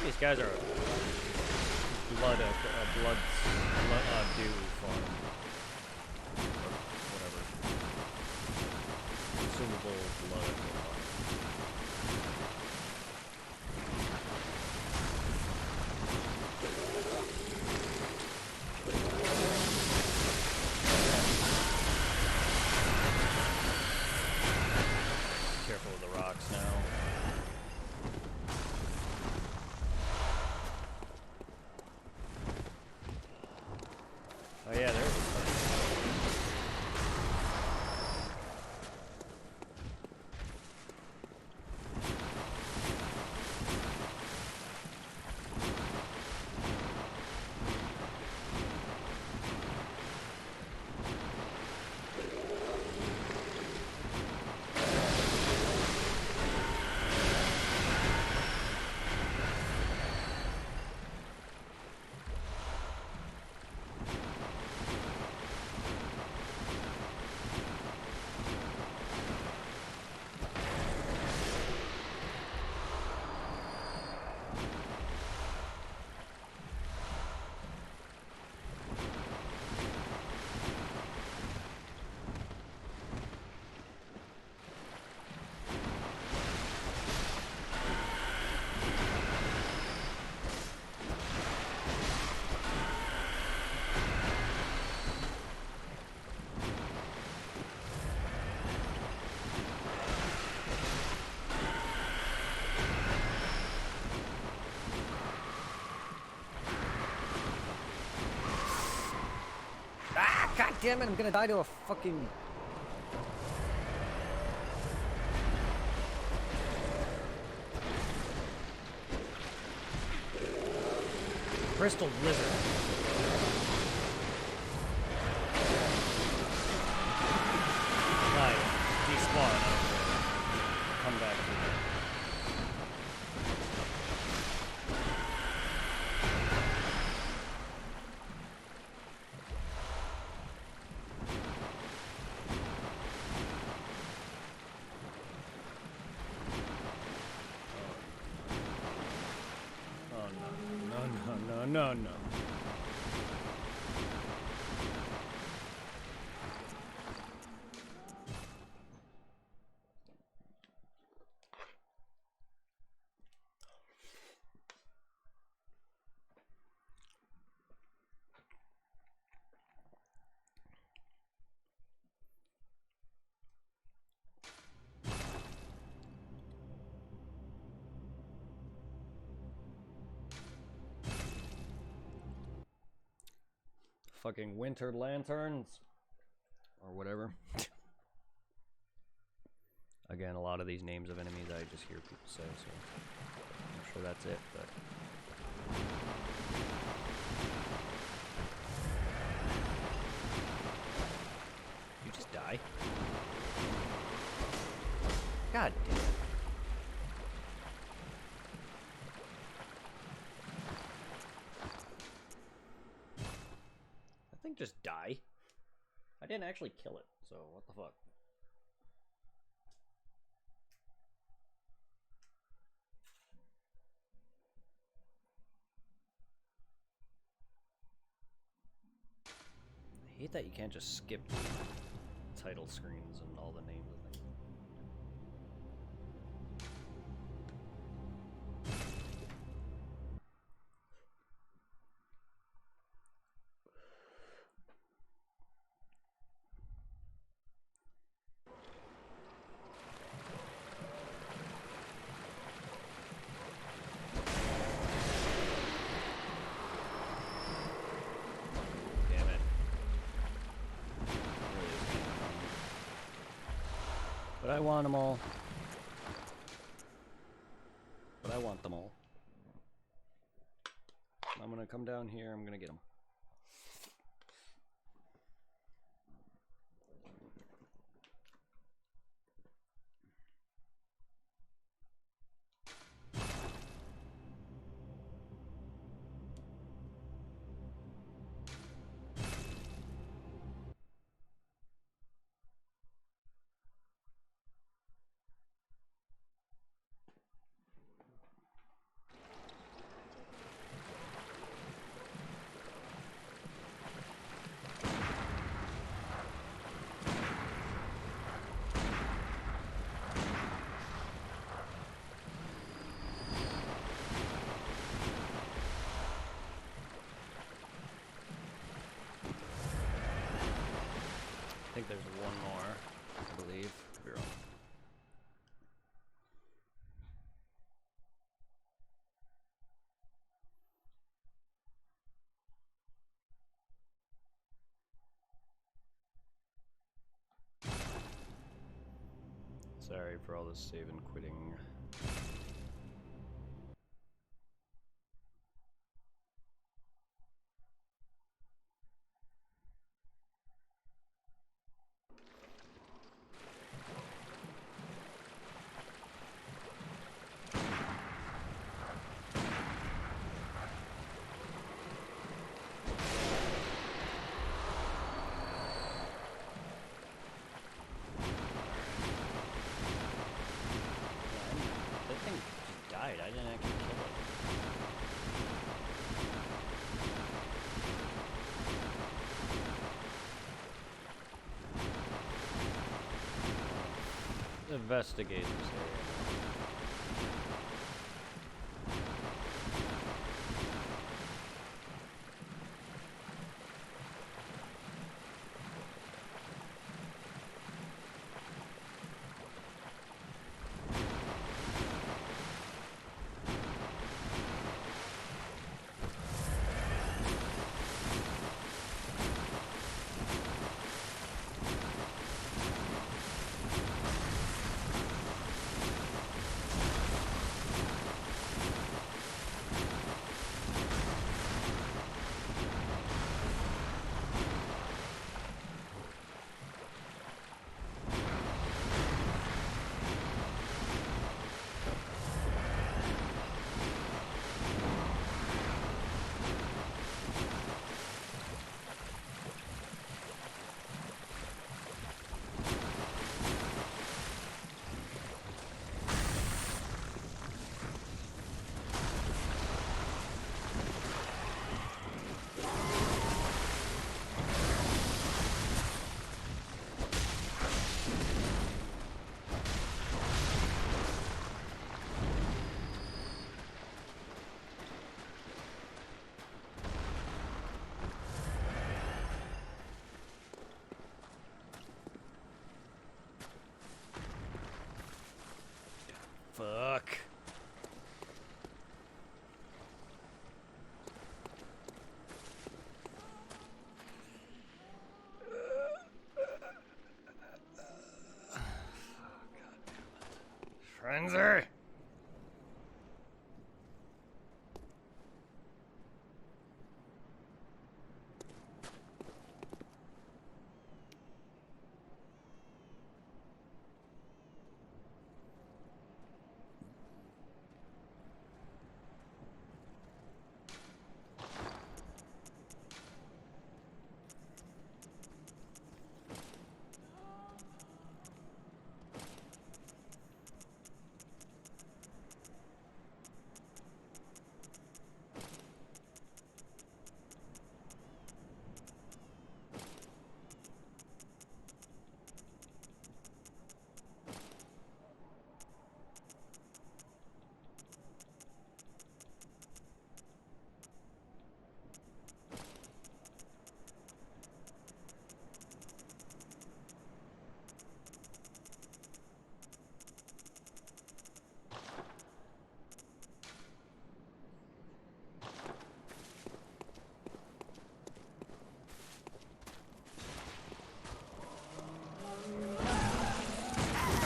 These guys are blood dew farm. Or whatever. Consumable blood farm. Careful with the rocks now. Oh yeah, there's a fight. God damn it, I'm gonna die to a fucking... crystal lizard. Nice. Despawn. Come back to me. No. Fucking winter lanterns. Or whatever. Again, a lot of these names of enemies I just hear people say, so I'm sure that's it, but... You just die? God damn it. That thing just die? I didn't actually kill it, so what the fuck? I hate that you can't just skip title screens and all the names of things. Damn it. Really is kinda annoying. But I want them all. But I want them all. come down here. I'm gonna get him. I think there's one more, I believe. Could be wrong. Sorry for all this save and quitting. I didn't actually kill it. Investigate this area. Fuck. Frenzy!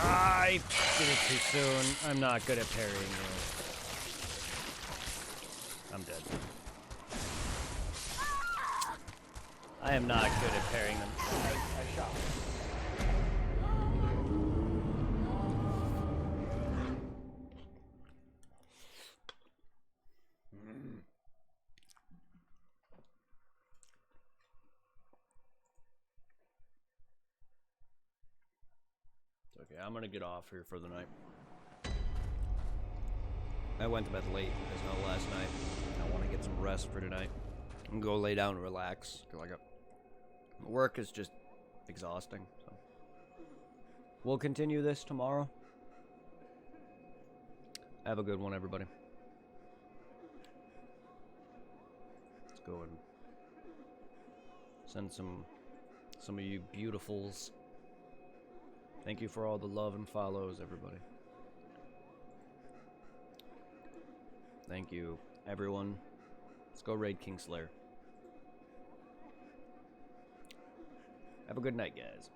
I did it too soon. I'm not good at parrying you. I'm dead. I am not good at pairing them. I shot. Okay, I'm gonna get off here for the night. I went to bed late, as no last night. I want to get some rest for tonight. And go lay down and relax. Cause work is just exhausting. So. We'll continue this tomorrow. Have a good one, everybody. Let's go and send some of you beautifuls. Thank you for all the love and follows, everybody. Thank you, everyone. Let's go raid Kingslayer. Have a good night, guys.